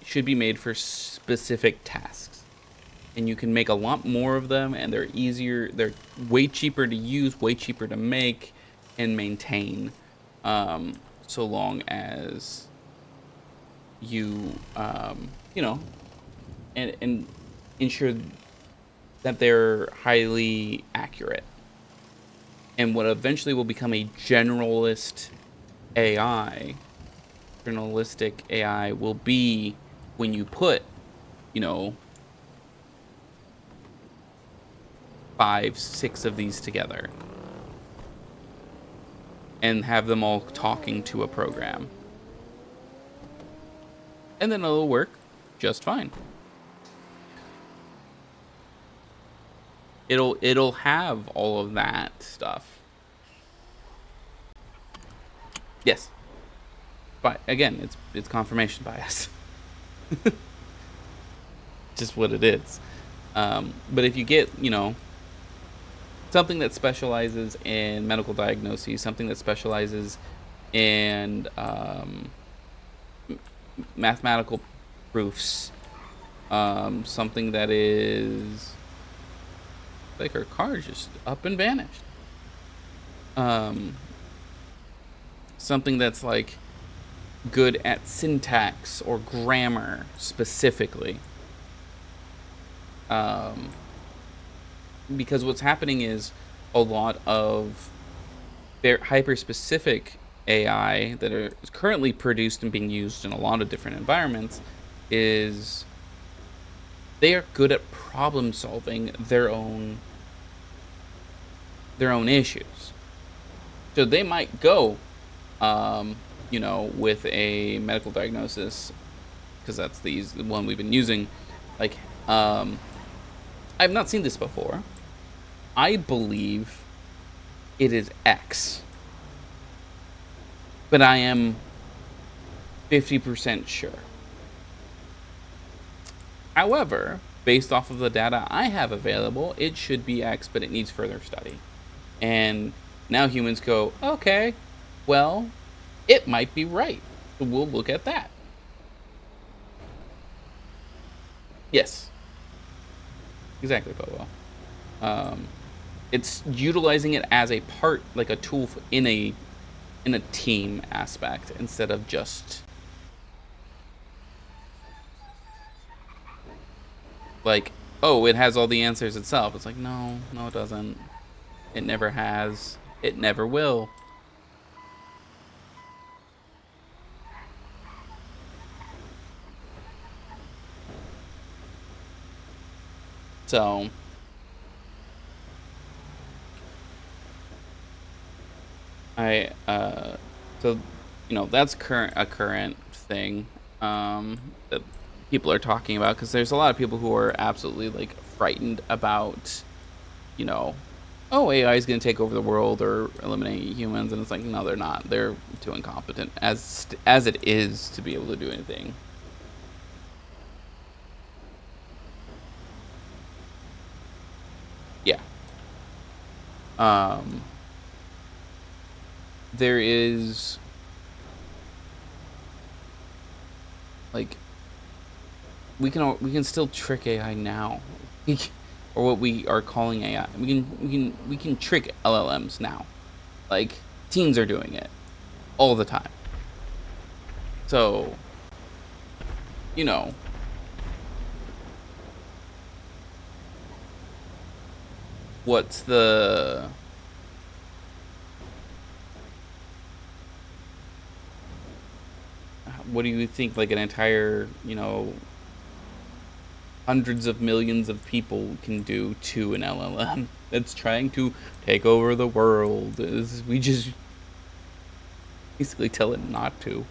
should be made for specific tasks. And you can make a lot more of them, and they're way cheaper to use, way cheaper to make and maintain, so long as you, and ensure that they're highly accurate. And what eventually will become a generalistic AI will be when you put, 5, 6 of these together and have them all talking to a program. And then it'll work just fine. It'll have all of that stuff. Yes. But again, it's confirmation bias. Just what it is. But if you get, something that specializes in medical diagnoses, something that specializes in mathematical proofs, something that is like her car just up and vanished. Something that's like good at syntax or grammar specifically. Because what's happening is a lot of hyper-specific AI that is currently produced and being used in a lot of different environments is they are good at problem solving their own issues. So they might go, you know, with a medical diagnosis, because that's the one we've been using. Like, I've not seen this before. I believe it is X, but I am 50% sure. However, based off of the data I have available, it should be X, but it needs further study. And now humans go, okay, well, it might be right. So we'll look at that. Yes, exactly, Bobo. It's utilizing it as a part, like a tool in a team aspect instead of just like, oh, it has all the answers itself. It's like, no, it doesn't. It never has. It never will. So so you know, that's a current thing that people are talking about, because there's a lot of people who are absolutely like frightened about, you know, oh, AI is going to take over the world or eliminate humans, and it's like, no, they're not. They're too incompetent as it is to be able to do anything. Yeah. There is like, we can still trick AI now, or what we are calling AI. We can trick LLMs now. Like, teens are doing it all the time. So, you know, what's the what do you think, like, an entire, you know, hundreds of millions of people can do to an LLM that's trying to take over the world? Is we just basically tell it not to.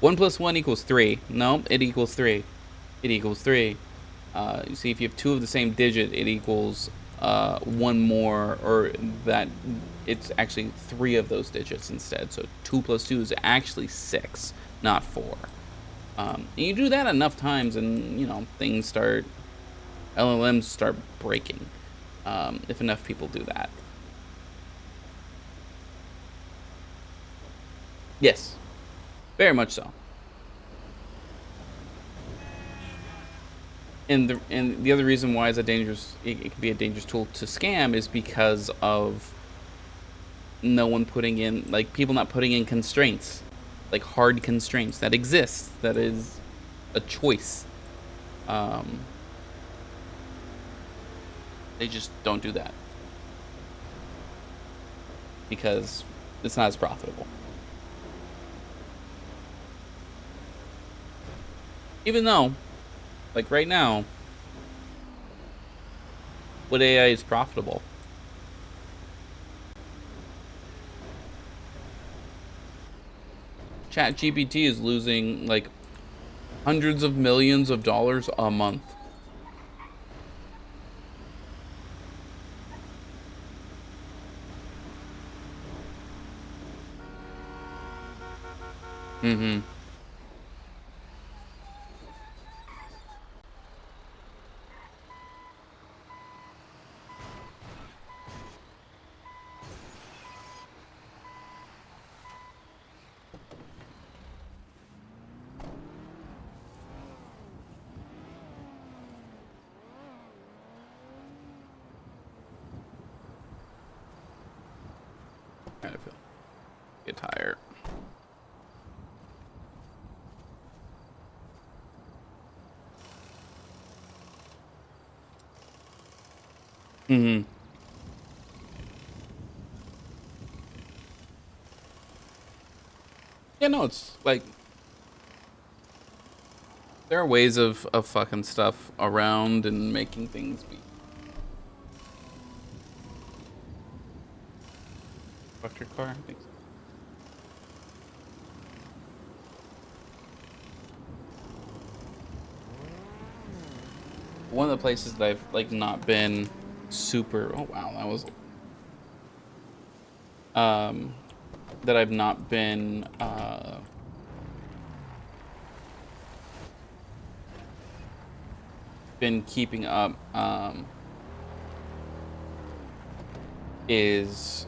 1 + 1 = 3. No, it equals 3. It equals 3. You see, if you have two of the same digit, it equals one more, or that it's actually 3 of those digits instead. So 2 + 2 is actually 6, not 4. And you do that enough times, and you know, LLMs start breaking. If enough people do that. Yes, very much so. And the other reason why it can be a dangerous tool to scam is because of no one putting in, like, people not putting in constraints, like hard constraints that exist. That is a choice. They just don't do that because it's not as profitable. Even though, like right now, what AI is profitable? ChatGPT is losing like hundreds of millions of dollars a month. Mm-hmm. Kind of get tired. Mm-hmm. Yeah, no, it's like, There are ways of fucking stuff around and making things be. Electric car? I think so. One of the places that I've like not been super. Oh wow, that was. That I've not been keeping up is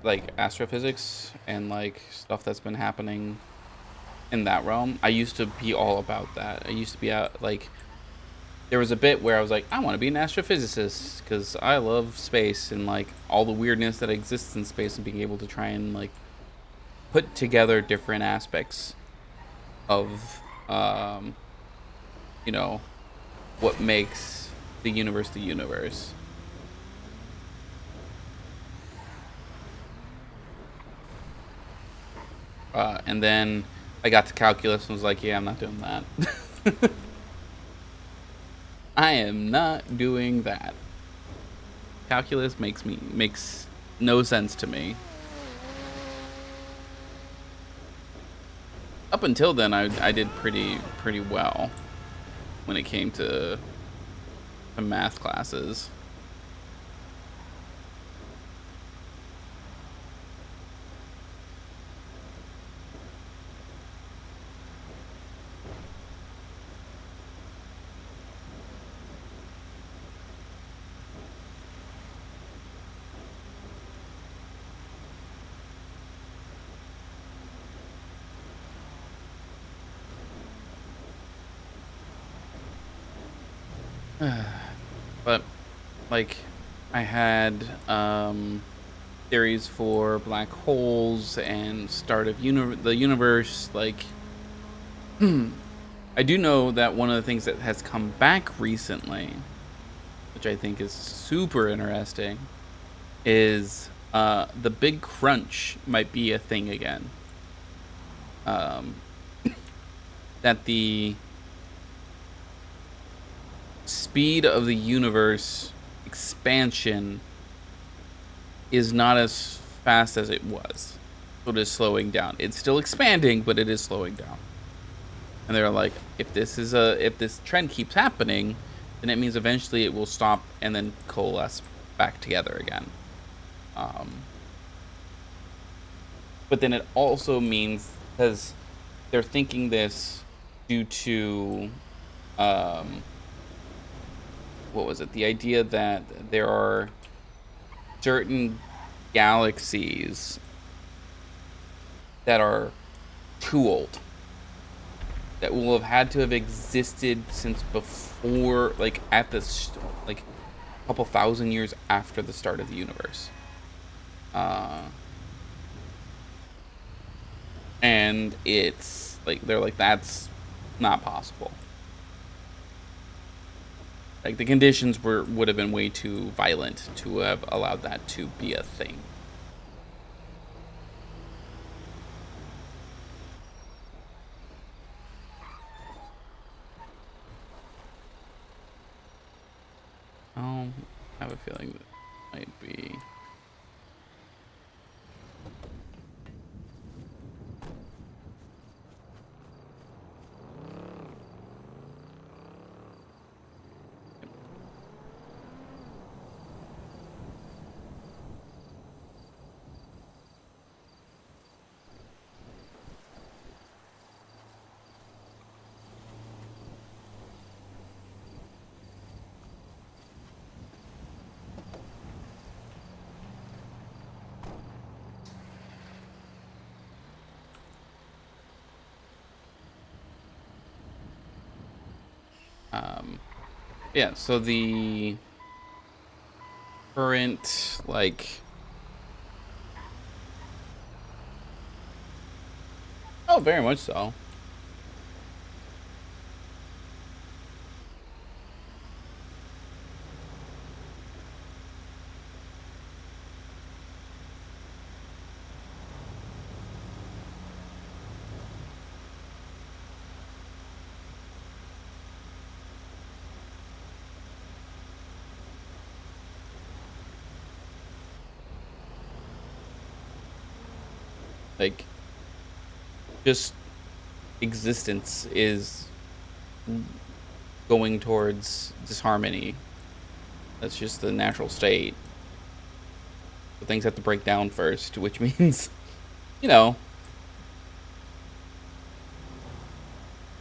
like astrophysics and like stuff that's been happening in that realm. I used to be all about that. I used to be out like there was a bit where I was like, I want to be an astrophysicist because I love space and like all the weirdness that exists in space and being able to try and like put together different aspects of you know, what makes the universe the universe. And then I got to calculus and was like, yeah, I'm not doing that. I am not doing that. Calculus makes no sense to me. Up until then, I did pretty well when it came to math classes. But like I had theories for black holes and start of the universe. Like I do know that one of the things that has come back recently, which I think is super interesting, is the big crunch might be a thing again. That the speed of the universe expansion is not as fast as it was. So it is slowing down. It's still expanding, but it is slowing down. And they're like, if this trend keeps happening, then it means eventually it will stop and then coalesce back together again. But then it also means, because they're thinking this due to what was it? The idea that there are certain galaxies that are too old, that will have had to have existed since before, like at this, like a couple thousand years after the start of the universe. And it's like they're like, that's not possible. Like the conditions would have been way too violent to have allowed that to be a thing. I have a feeling that might be. Yeah, so the current, like, oh, very much so. Like, just existence is going towards disharmony. That's just the natural state. But things have to break down first, which means, you know,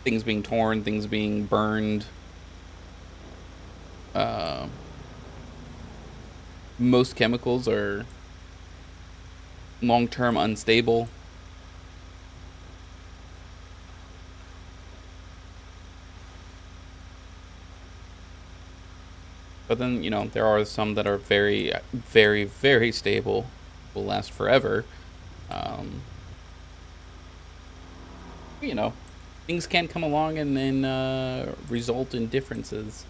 things being torn, things being burned. Most chemicals are long-term unstable. But then, you know, there are some that are very, very, very stable, will last forever. You know, things can come along and then result in differences.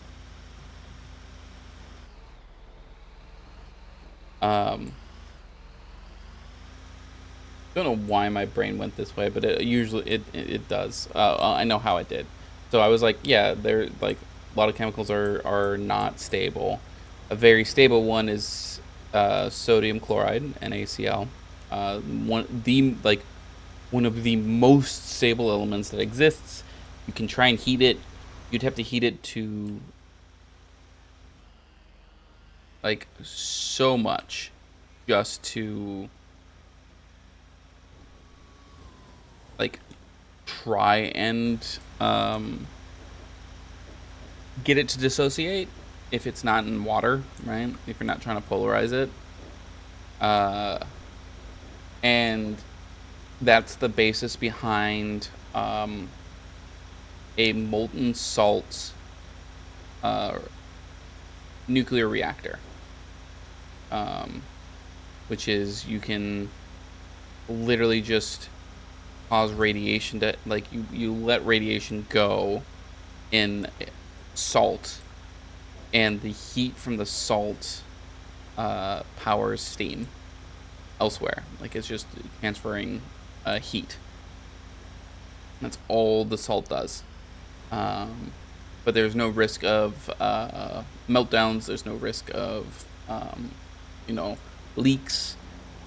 Don't know why my brain went this way, but it does. I know how it did. So I was like, yeah, they're like a lot of chemicals are not stable. A very stable one is sodium chloride, NaCl. One of the most stable elements that exists. You can try and heat it. You'd have to heat it to like so much just to like try and get it to dissociate if it's not in water, right? If you're not trying to polarize it. And that's the basis behind a molten salt nuclear reactor. Which is you can literally just cause radiation to, like, you let radiation go in salt, and the heat from the salt powers steam elsewhere. Like, it's just transferring heat. That's all the salt does. But there's no risk of meltdowns. There's no risk of you know, leaks.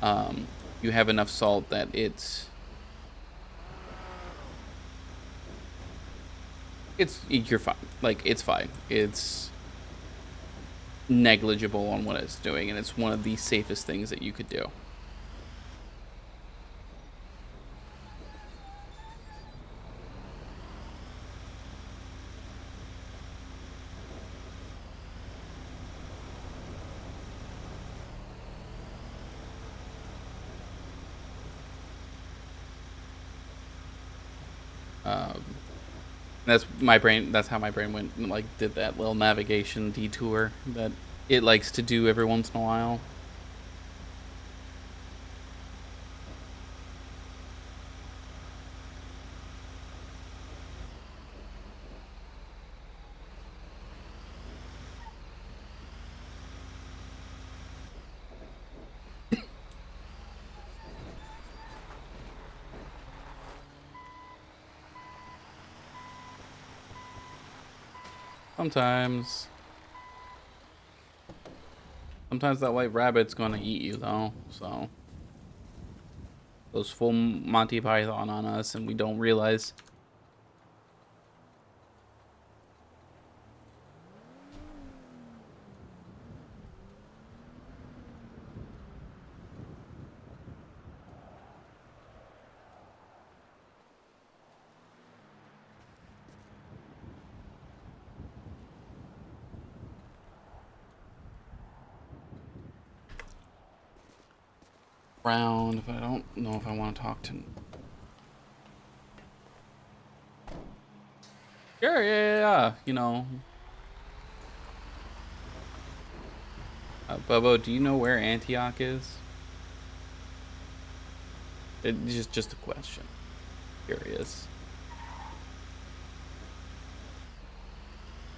You have enough salt that you're fine. Like, it's fine. It's negligible on what it's doing, and it's one of the safest things that you could do. That's my brain. That's how my brain went and like did that little navigation detour that it likes to do every once in a while. Sometimes that white rabbit's gonna eat you though, so goes full Monty Python on us and we don't realize. Round, but I don't know if I want to talk to him. Sure, yeah. You know. Bubbo, do you know where Antioch is? It's just a question. Curious.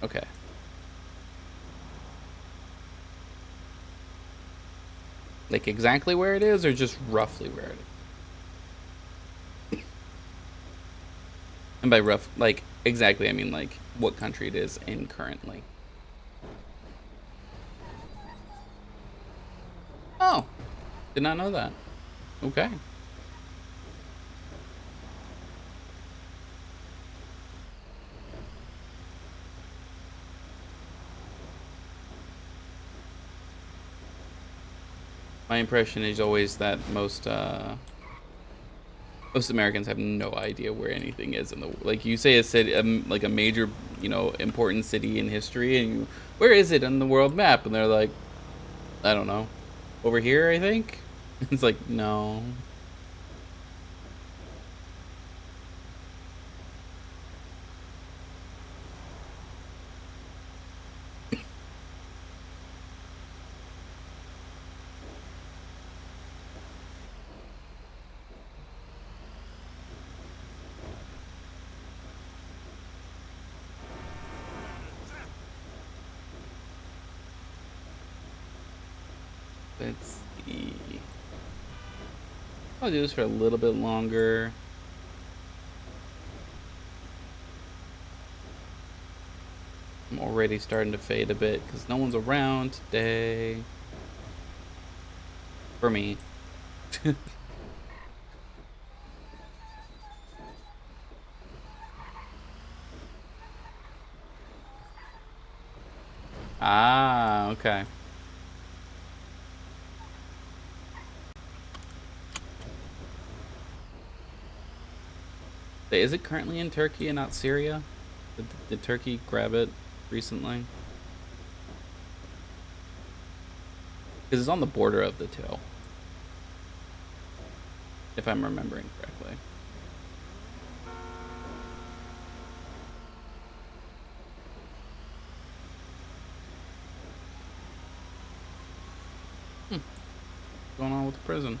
Okay. Like exactly where it is, or just roughly where it is? And by rough, like exactly, I mean like what country it is in currently. Oh, did not know that. Okay. My impression is always that most Americans have no idea where anything is in the, like, you say a city, like a major, you know, important city in history, and you, where is it on the world map? And they're like, I don't know, over here, I think. It's like, no. Let's see. I'll do this for a little bit longer. I'm already starting to fade a bit because no one's around today. For me. Ah, okay. Is it currently in Turkey and not Syria? Did Turkey grab it recently? Because it's on the border of the two, if I'm remembering correctly. What's going on with the prison?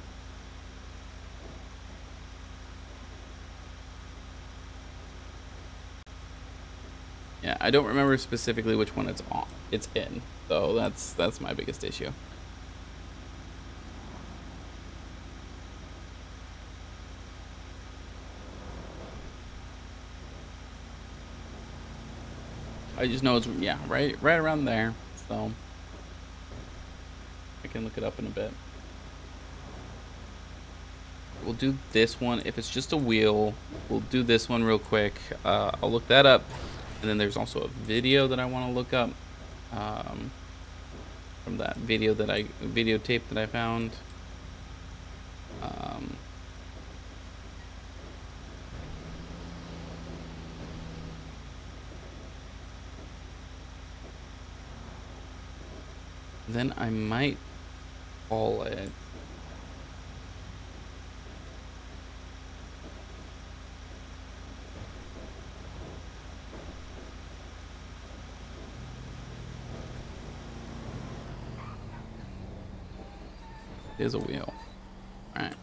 Yeah, I don't remember specifically which one it's on. It's in, so that's my biggest issue. I just know it's, yeah, right around there. So I can look it up in a bit. We'll do this one. If it's just a wheel, we'll do this one real quick. I'll look that up. And then there's also a video that I want to look up from that videotape that I found. Then I might call it. It is a wheel. All right.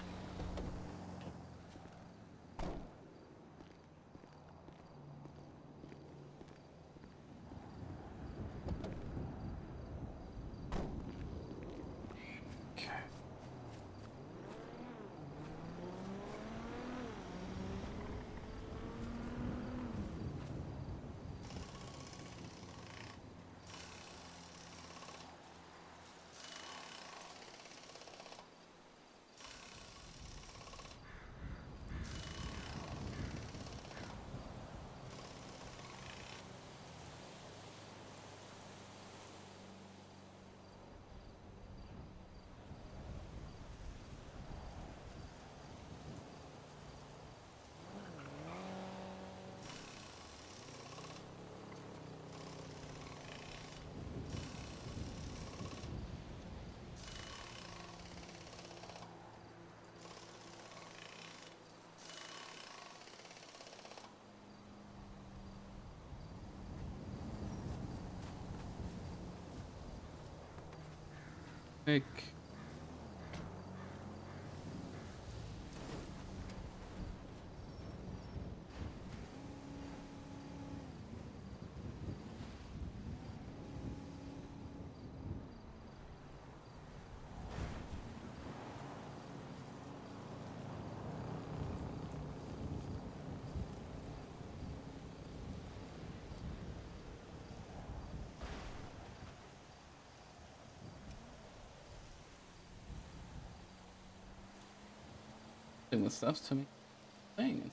Quick. Doing the stuff to me. Dang.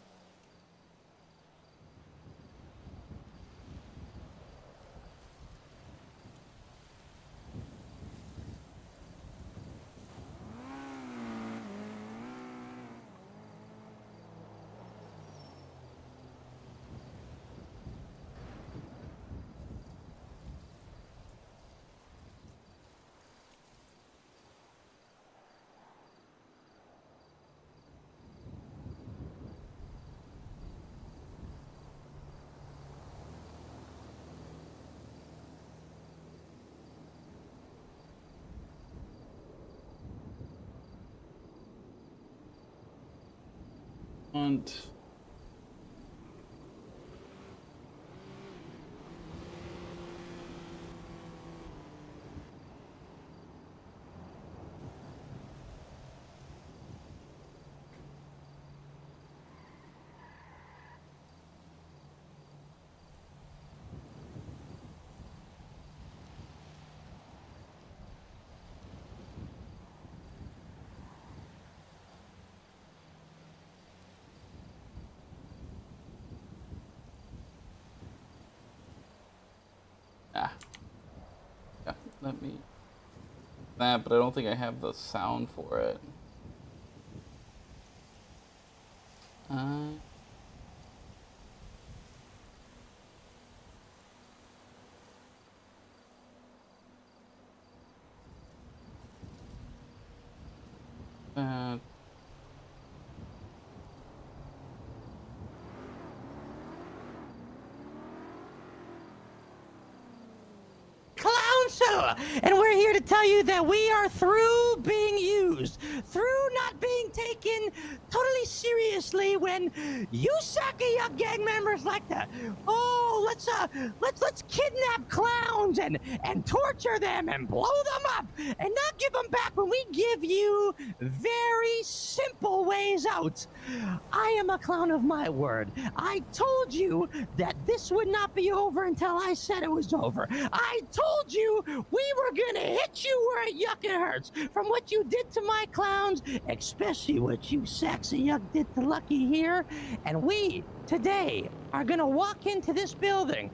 And yeah, let me that, but I don't think I have the sound for it. Uh, Clown show, and we're here to tell you that we are through being used, through not being taken totally seriously when you sucky young gang members like that. Oh, let's kidnap clowns and torture them and blow them up and not give them back when we give you very simple ways out. I am a clown of my word. I told you that this would not be over until I said it was over. I told you we were gonna hit you where it yucking hurts from what you did to my clowns, especially what you sexy yuck did to Lucky here. And we today are gonna walk into this building,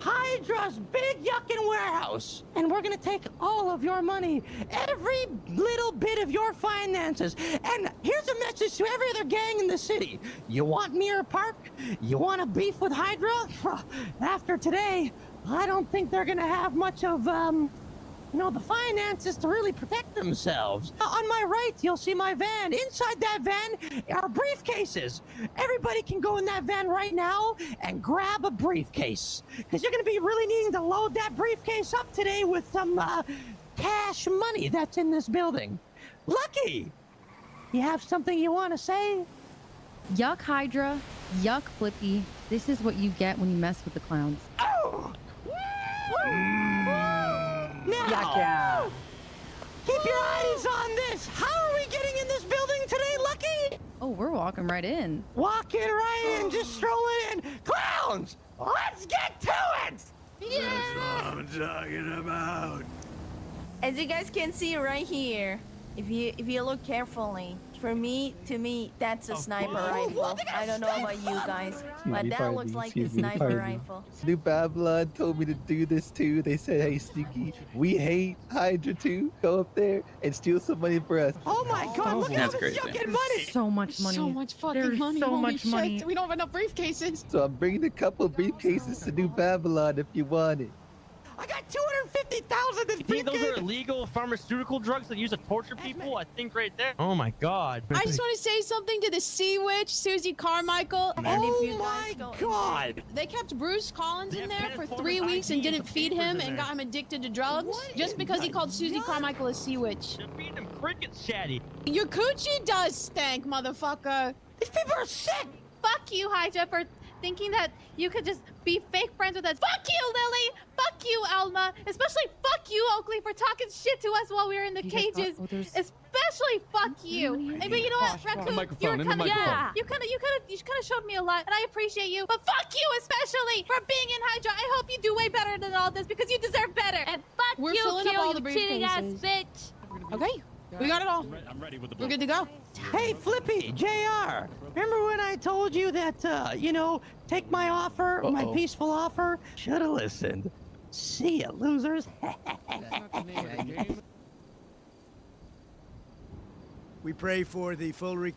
Hydra's big yucking warehouse, and we're gonna take all of your money, every little bit of your finances. And here's a message to every other gang in the city. You want Mirror Park? You want a beef with Hydra? After today, I don't think they're gonna have much of, the finances to really protect themselves. On my right, you'll see my van. Inside that van are briefcases. Everybody can go in that van right now and grab a briefcase, because you're going to be really needing to load that briefcase up today with some cash money that's in this building. Lucky, you have something you want to say? Yuck Hydra, yuck Flippy. This is what you get when you mess with the clowns. Oh! Now, keep your eyes on this. How are we getting in this building today, Lucky? Oh, we're walking right in. Walking right in, just strolling in. Clowns, let's get to it! Yeah. That's what I'm talking about. As you guys can see right here, if you look carefully, to me, that's a sniper rifle. I don't know about you guys, but that looks like a sniper rifle. New Babylon told me to do this too. They said, hey, Sneaky, we hate Hydra too. Go up there and steal some money for us. Oh my God, look at all this great, yucking money! So much money. So much fucking There's money. so Holy much shit. money. We don't have enough briefcases. So I'm bringing a couple briefcases to New Babylon if you want it. I got 250,000 in You think briefcase. those are illegal pharmaceutical drugs that use to torture people? I think right there. Oh my God. I just want to say something to the Sea Witch, Susie Carmichael. Oh my God! They kept Bruce Collins in They have there for 3 Transformers weeks and ID didn't for feed papers him in and there. got him addicted to drugs just because he called Susie Carmichael a Sea Witch. They're feeding them crickets, Chatty. Your coochie does stank, motherfucker. These people are sick. Fuck you, Hydra, for thinking that you could just be fake friends with us. Fuck you, Lily! Fuck you, Alma! Especially fuck you, Oakley, for talking shit to us while we were in the cages. Especially fuck you. But you know what, Raccoon? You were kind of you kind of showed me a lot, and I appreciate you. But fuck you, especially for being in Hydra. I hope you do way better than all this because you deserb better. And fuck We're you, filling up Kill, all you the cheating ass briefcases. bitch. Okay, we got it all. I'm ready with the We're good to go. Hey, Flippy, JR, remember when I told you that, take my offer, my peaceful offer? Should've listened. See ya, losers. We pray for the full Right.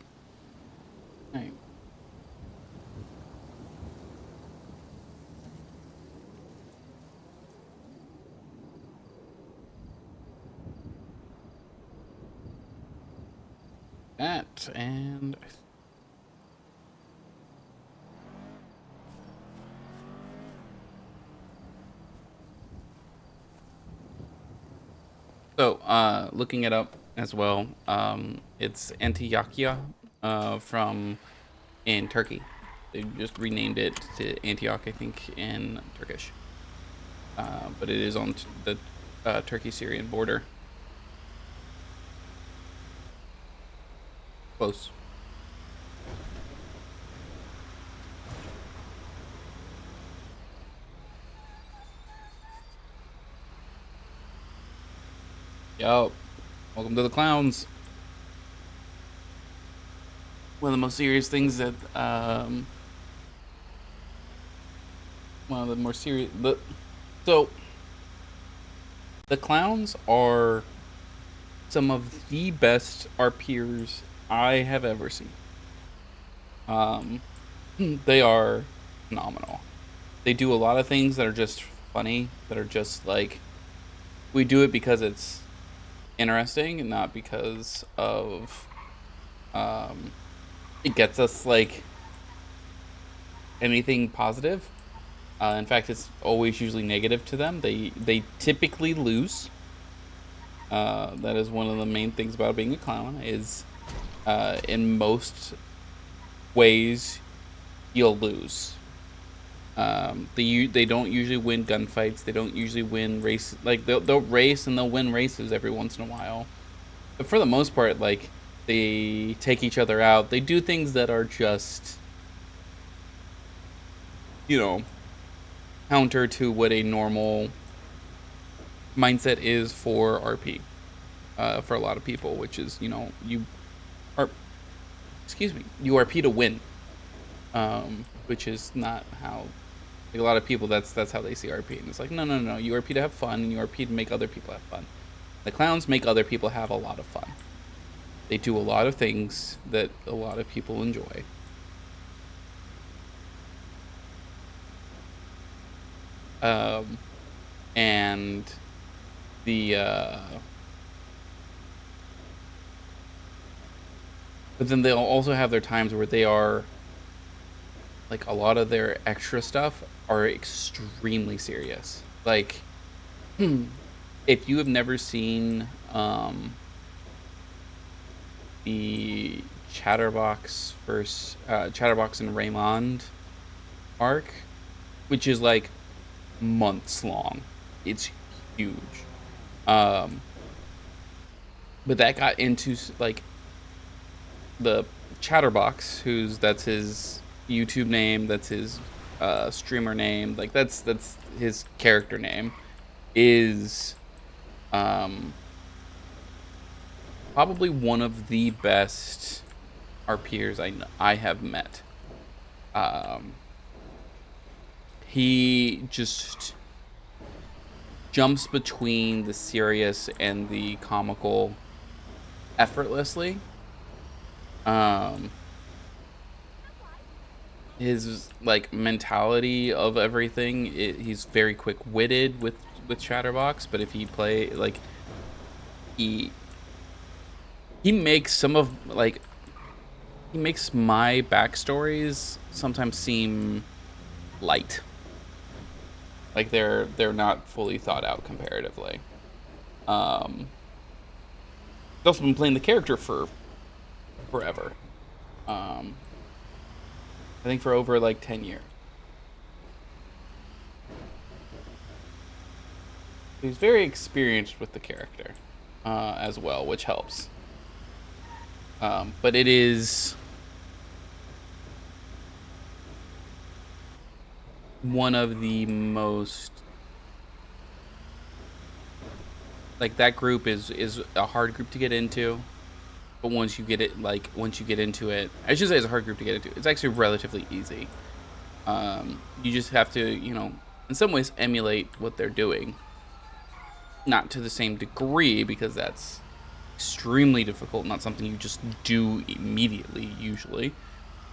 That and so looking it up as well, it's Antioquia from in Turkey. They just renamed it to Antioch, I think, in Turkish. But it is on the Turkey-Syrian border. Close. Yo, welcome to the clowns. One of the most serious things that, one of the more serious, so the clowns are some of the best RPers I have ever seen. They are phenomenal. They do a lot of things that are just funny, that are just like, we do it because it's interesting and not because of it gets us like anything positive. In fact, it's always usually negative to them. They typically lose. That is one of the main things about being a clown is in most ways you'll lose. They don't usually win gunfights. They don't usually win race. Like they'll race and they'll win races every once in a while. But for the most part, like they take each other out. They do things that are just, you know, counter to what a normal mindset is for RP. For a lot of people, which is, you know, you RP to win. Which is not how, like, a lot of people, that's how they see RP, and it's like, no, you RP to have fun, and you RP to make other people have fun. The clowns make other people have a lot of fun. They do a lot of things that a lot of people enjoy. And the but then they'll also have their times where they are like, a lot of their extra stuff are extremely serious. Like, if you have never seen the Chatterbox versus Chatterbox and Raymond arc, which is like months long, it's huge. But that got into like the Chatterbox, that's his YouTube name, that's his streamer name, like that's his character name, is probably one of the best RPers I have met. He just jumps between the serious and the comical effortlessly. His like mentality of everything, he's very quick-witted with Chatterbox, but if he play like he makes some of like he makes my backstories sometimes seem light, like they're not fully thought out comparatively. I've also been playing the character for forever. I think for over like 10 years. He's very experienced with the character as well, which helps. But it is one of the most, like, that group is a hard group to get into. But once you get into it, I should say it's a hard group to get into. It's actually relatively easy. You just have to, you know, in some ways emulate what they're doing. Not to the same degree, because that's extremely difficult, not something you just do immediately, usually.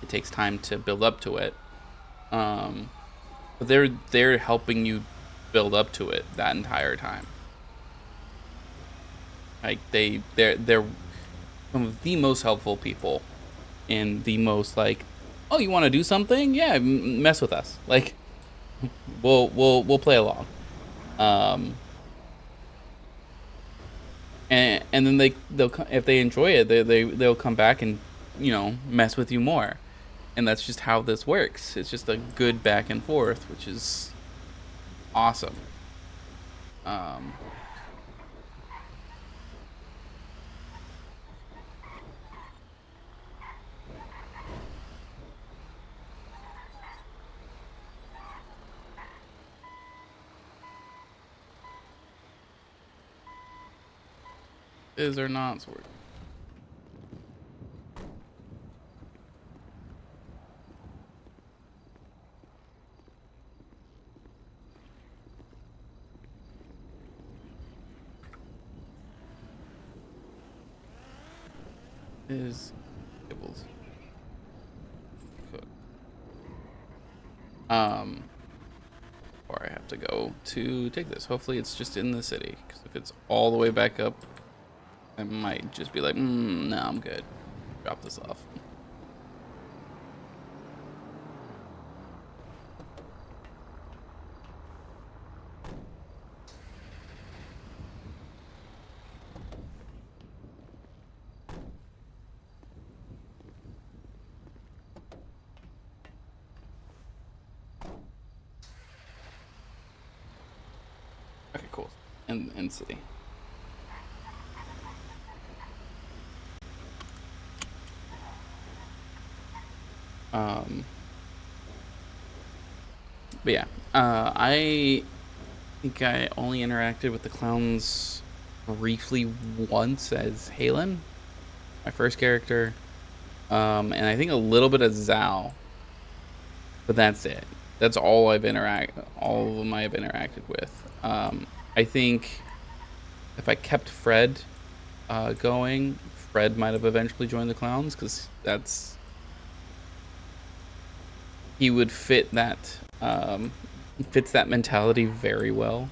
It takes time to build up to it. But they're helping you build up to it that entire time. Like, they're some of the most helpful people, and the most like, oh, you want to do something? Yeah, mess with us. Like, we'll play along. And then they'll if they enjoy it, they'll come back and, you know, mess with you more. And that's just how this works. It's just a good back and forth, which is awesome. Is or not sword? Is Gibbles. Or I have to go to take this. Hopefully it's just in the city, because if it's all the way back up, I might just be like, no, I'm good. Drop this off. Okay, cool. In city. But yeah, I think I only interacted with the clowns briefly once as Halen, my first character, and I think a little bit of Zhao, but that's it. That's all all of them I have interacted with. I think if I kept Fred going, Fred might have eventually joined the clowns, because he would fit that. He fits that mentality very well.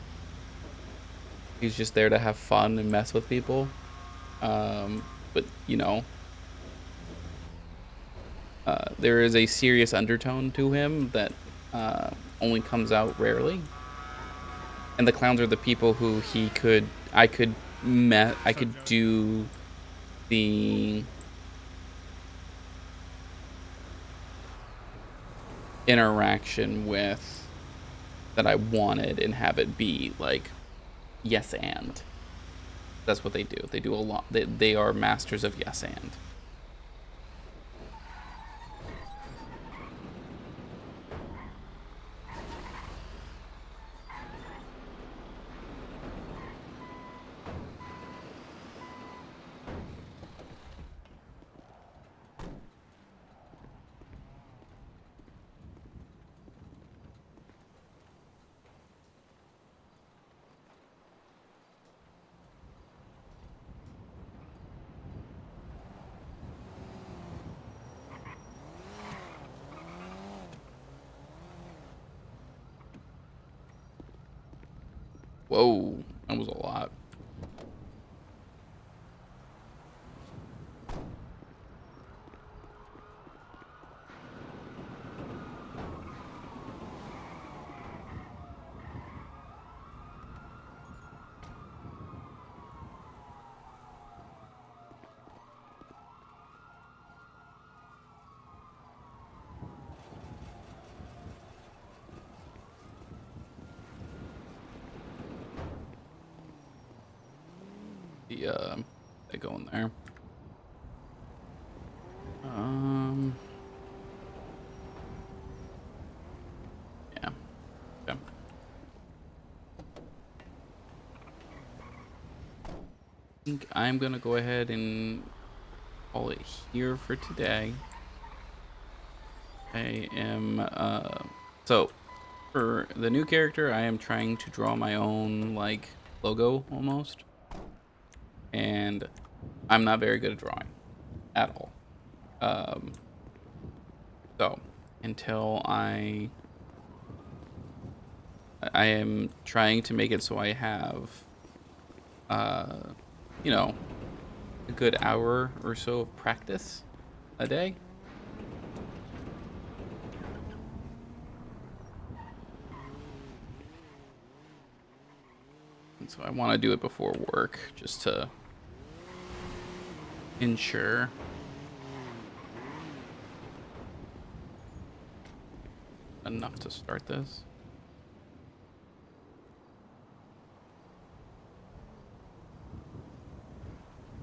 He's just there to have fun and mess with people. But you know, there is a serious undertone to him that only comes out rarely. And the clowns are the people who I could do the interaction with that I wanted and have it be like yes and. That's what they do. They do a lot. They are masters of yes and. Whoa, that was a lot. They go in there. Yeah. Okay. I think I'm gonna go ahead and call it here for today. I am so for the new character, I am trying to draw my own like logo almost, and I'm not very good at drawing at all. So until I am trying to make it so I have you know, a good hour or so of practice a day. And so I want to do it before work just to ensure. enough to start this.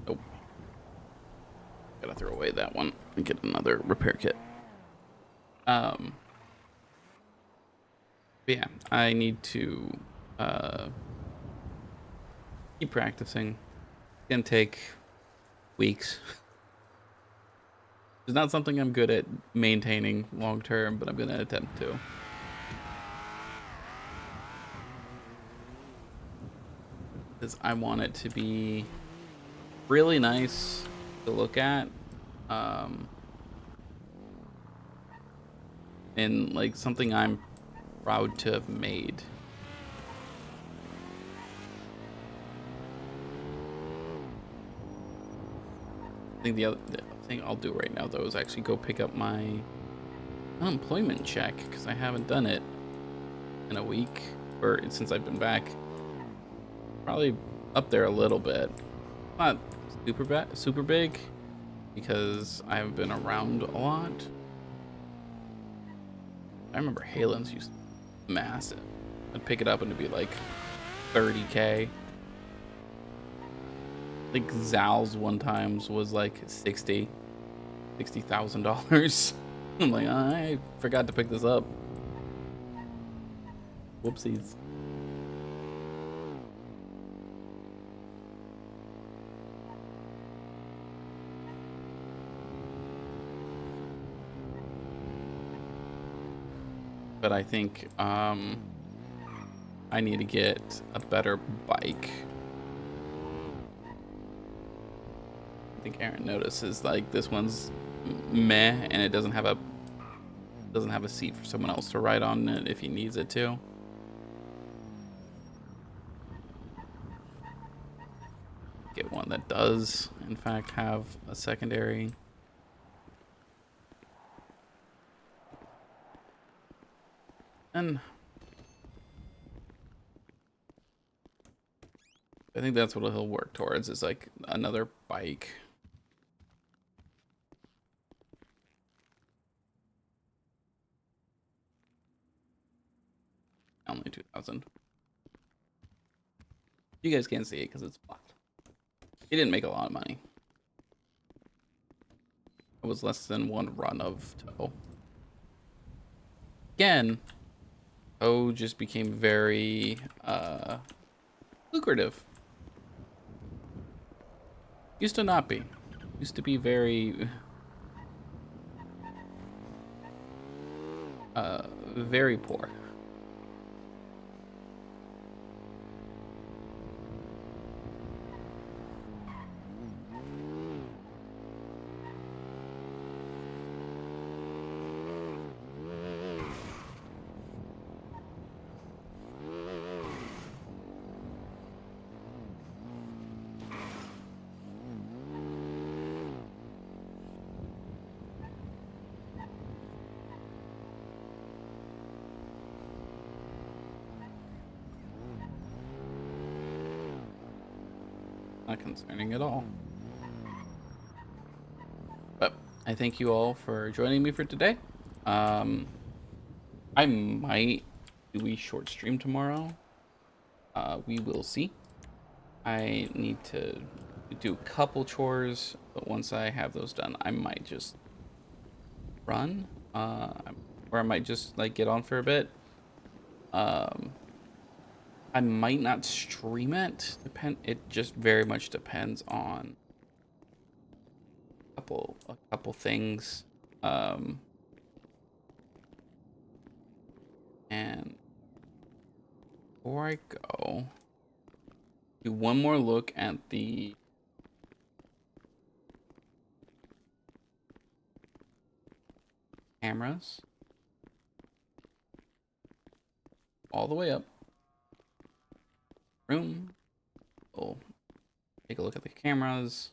Oh. Gotta throw away that one and get another repair kit. But yeah, I need to keep practicing. It's gonna take weeks. It's not something I'm good at maintaining long term, but I'm gonna attempt to. Because I want it to be really nice to look at. And like something I'm proud to have made. I think the other thing I'll do right now though is actually go pick up my unemployment check because I haven't done it in a week or since I've been back. Probably up there a little bit. Not super big because I haven't been around a lot. I remember Halen's used to be massive. I'd pick it up and it'd be like 30K. I think Zal's one times was like $60,000. I'm like, I forgot to pick this up. Whoopsies. But I think I need to get a better bike. I think Aaron notices like this one's meh and it doesn't have a seat for someone else to ride on it if he needs it to. Get one that does in fact have a secondary. And I think that's what he'll work towards is like another bike. Only 2,000. You guys can't see it because it's blocked. He didn't make a lot of money. It was less than one run of tow. Again, tow just became very lucrative. Used to not be. Used to be very very poor. Not concerning at all. But I thank you all for joining me for today. I might do a short stream tomorrow. We will see. I need to do a couple chores, but once I have those done, I might just run, or I might just like get on for a bit. I might not stream it. It just very much depends on a couple things. And before I go, do one more look at the cameras all the way up. Room. We'll take a look at the cameras.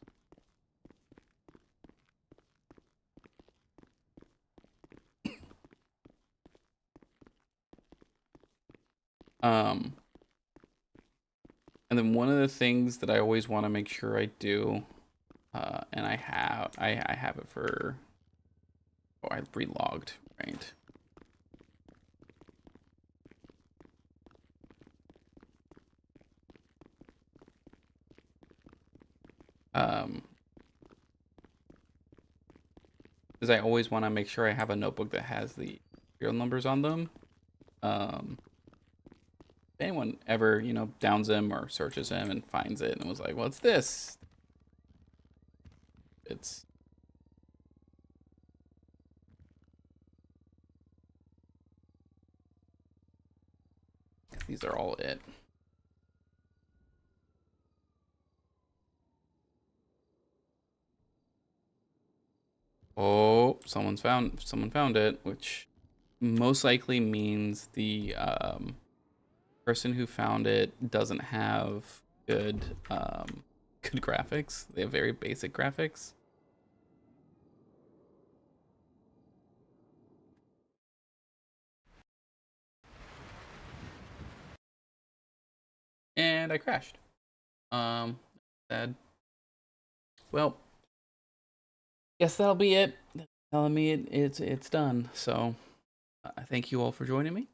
And then one of the things that I always want to make sure I do, and I have it for, oh, I relogged, right? Because I always want to make sure I have a notebook that has the serial numbers on them. If anyone ever, you know, downs him or searches him and finds it and was like, "What's this?" It's these are all it. Oh, someone found it, which most likely means the person who found it doesn't have good good graphics. They have very basic graphics. And I crashed. Sad. Well, guess that'll be it. Telling me it's done. So, thank you all for joining me.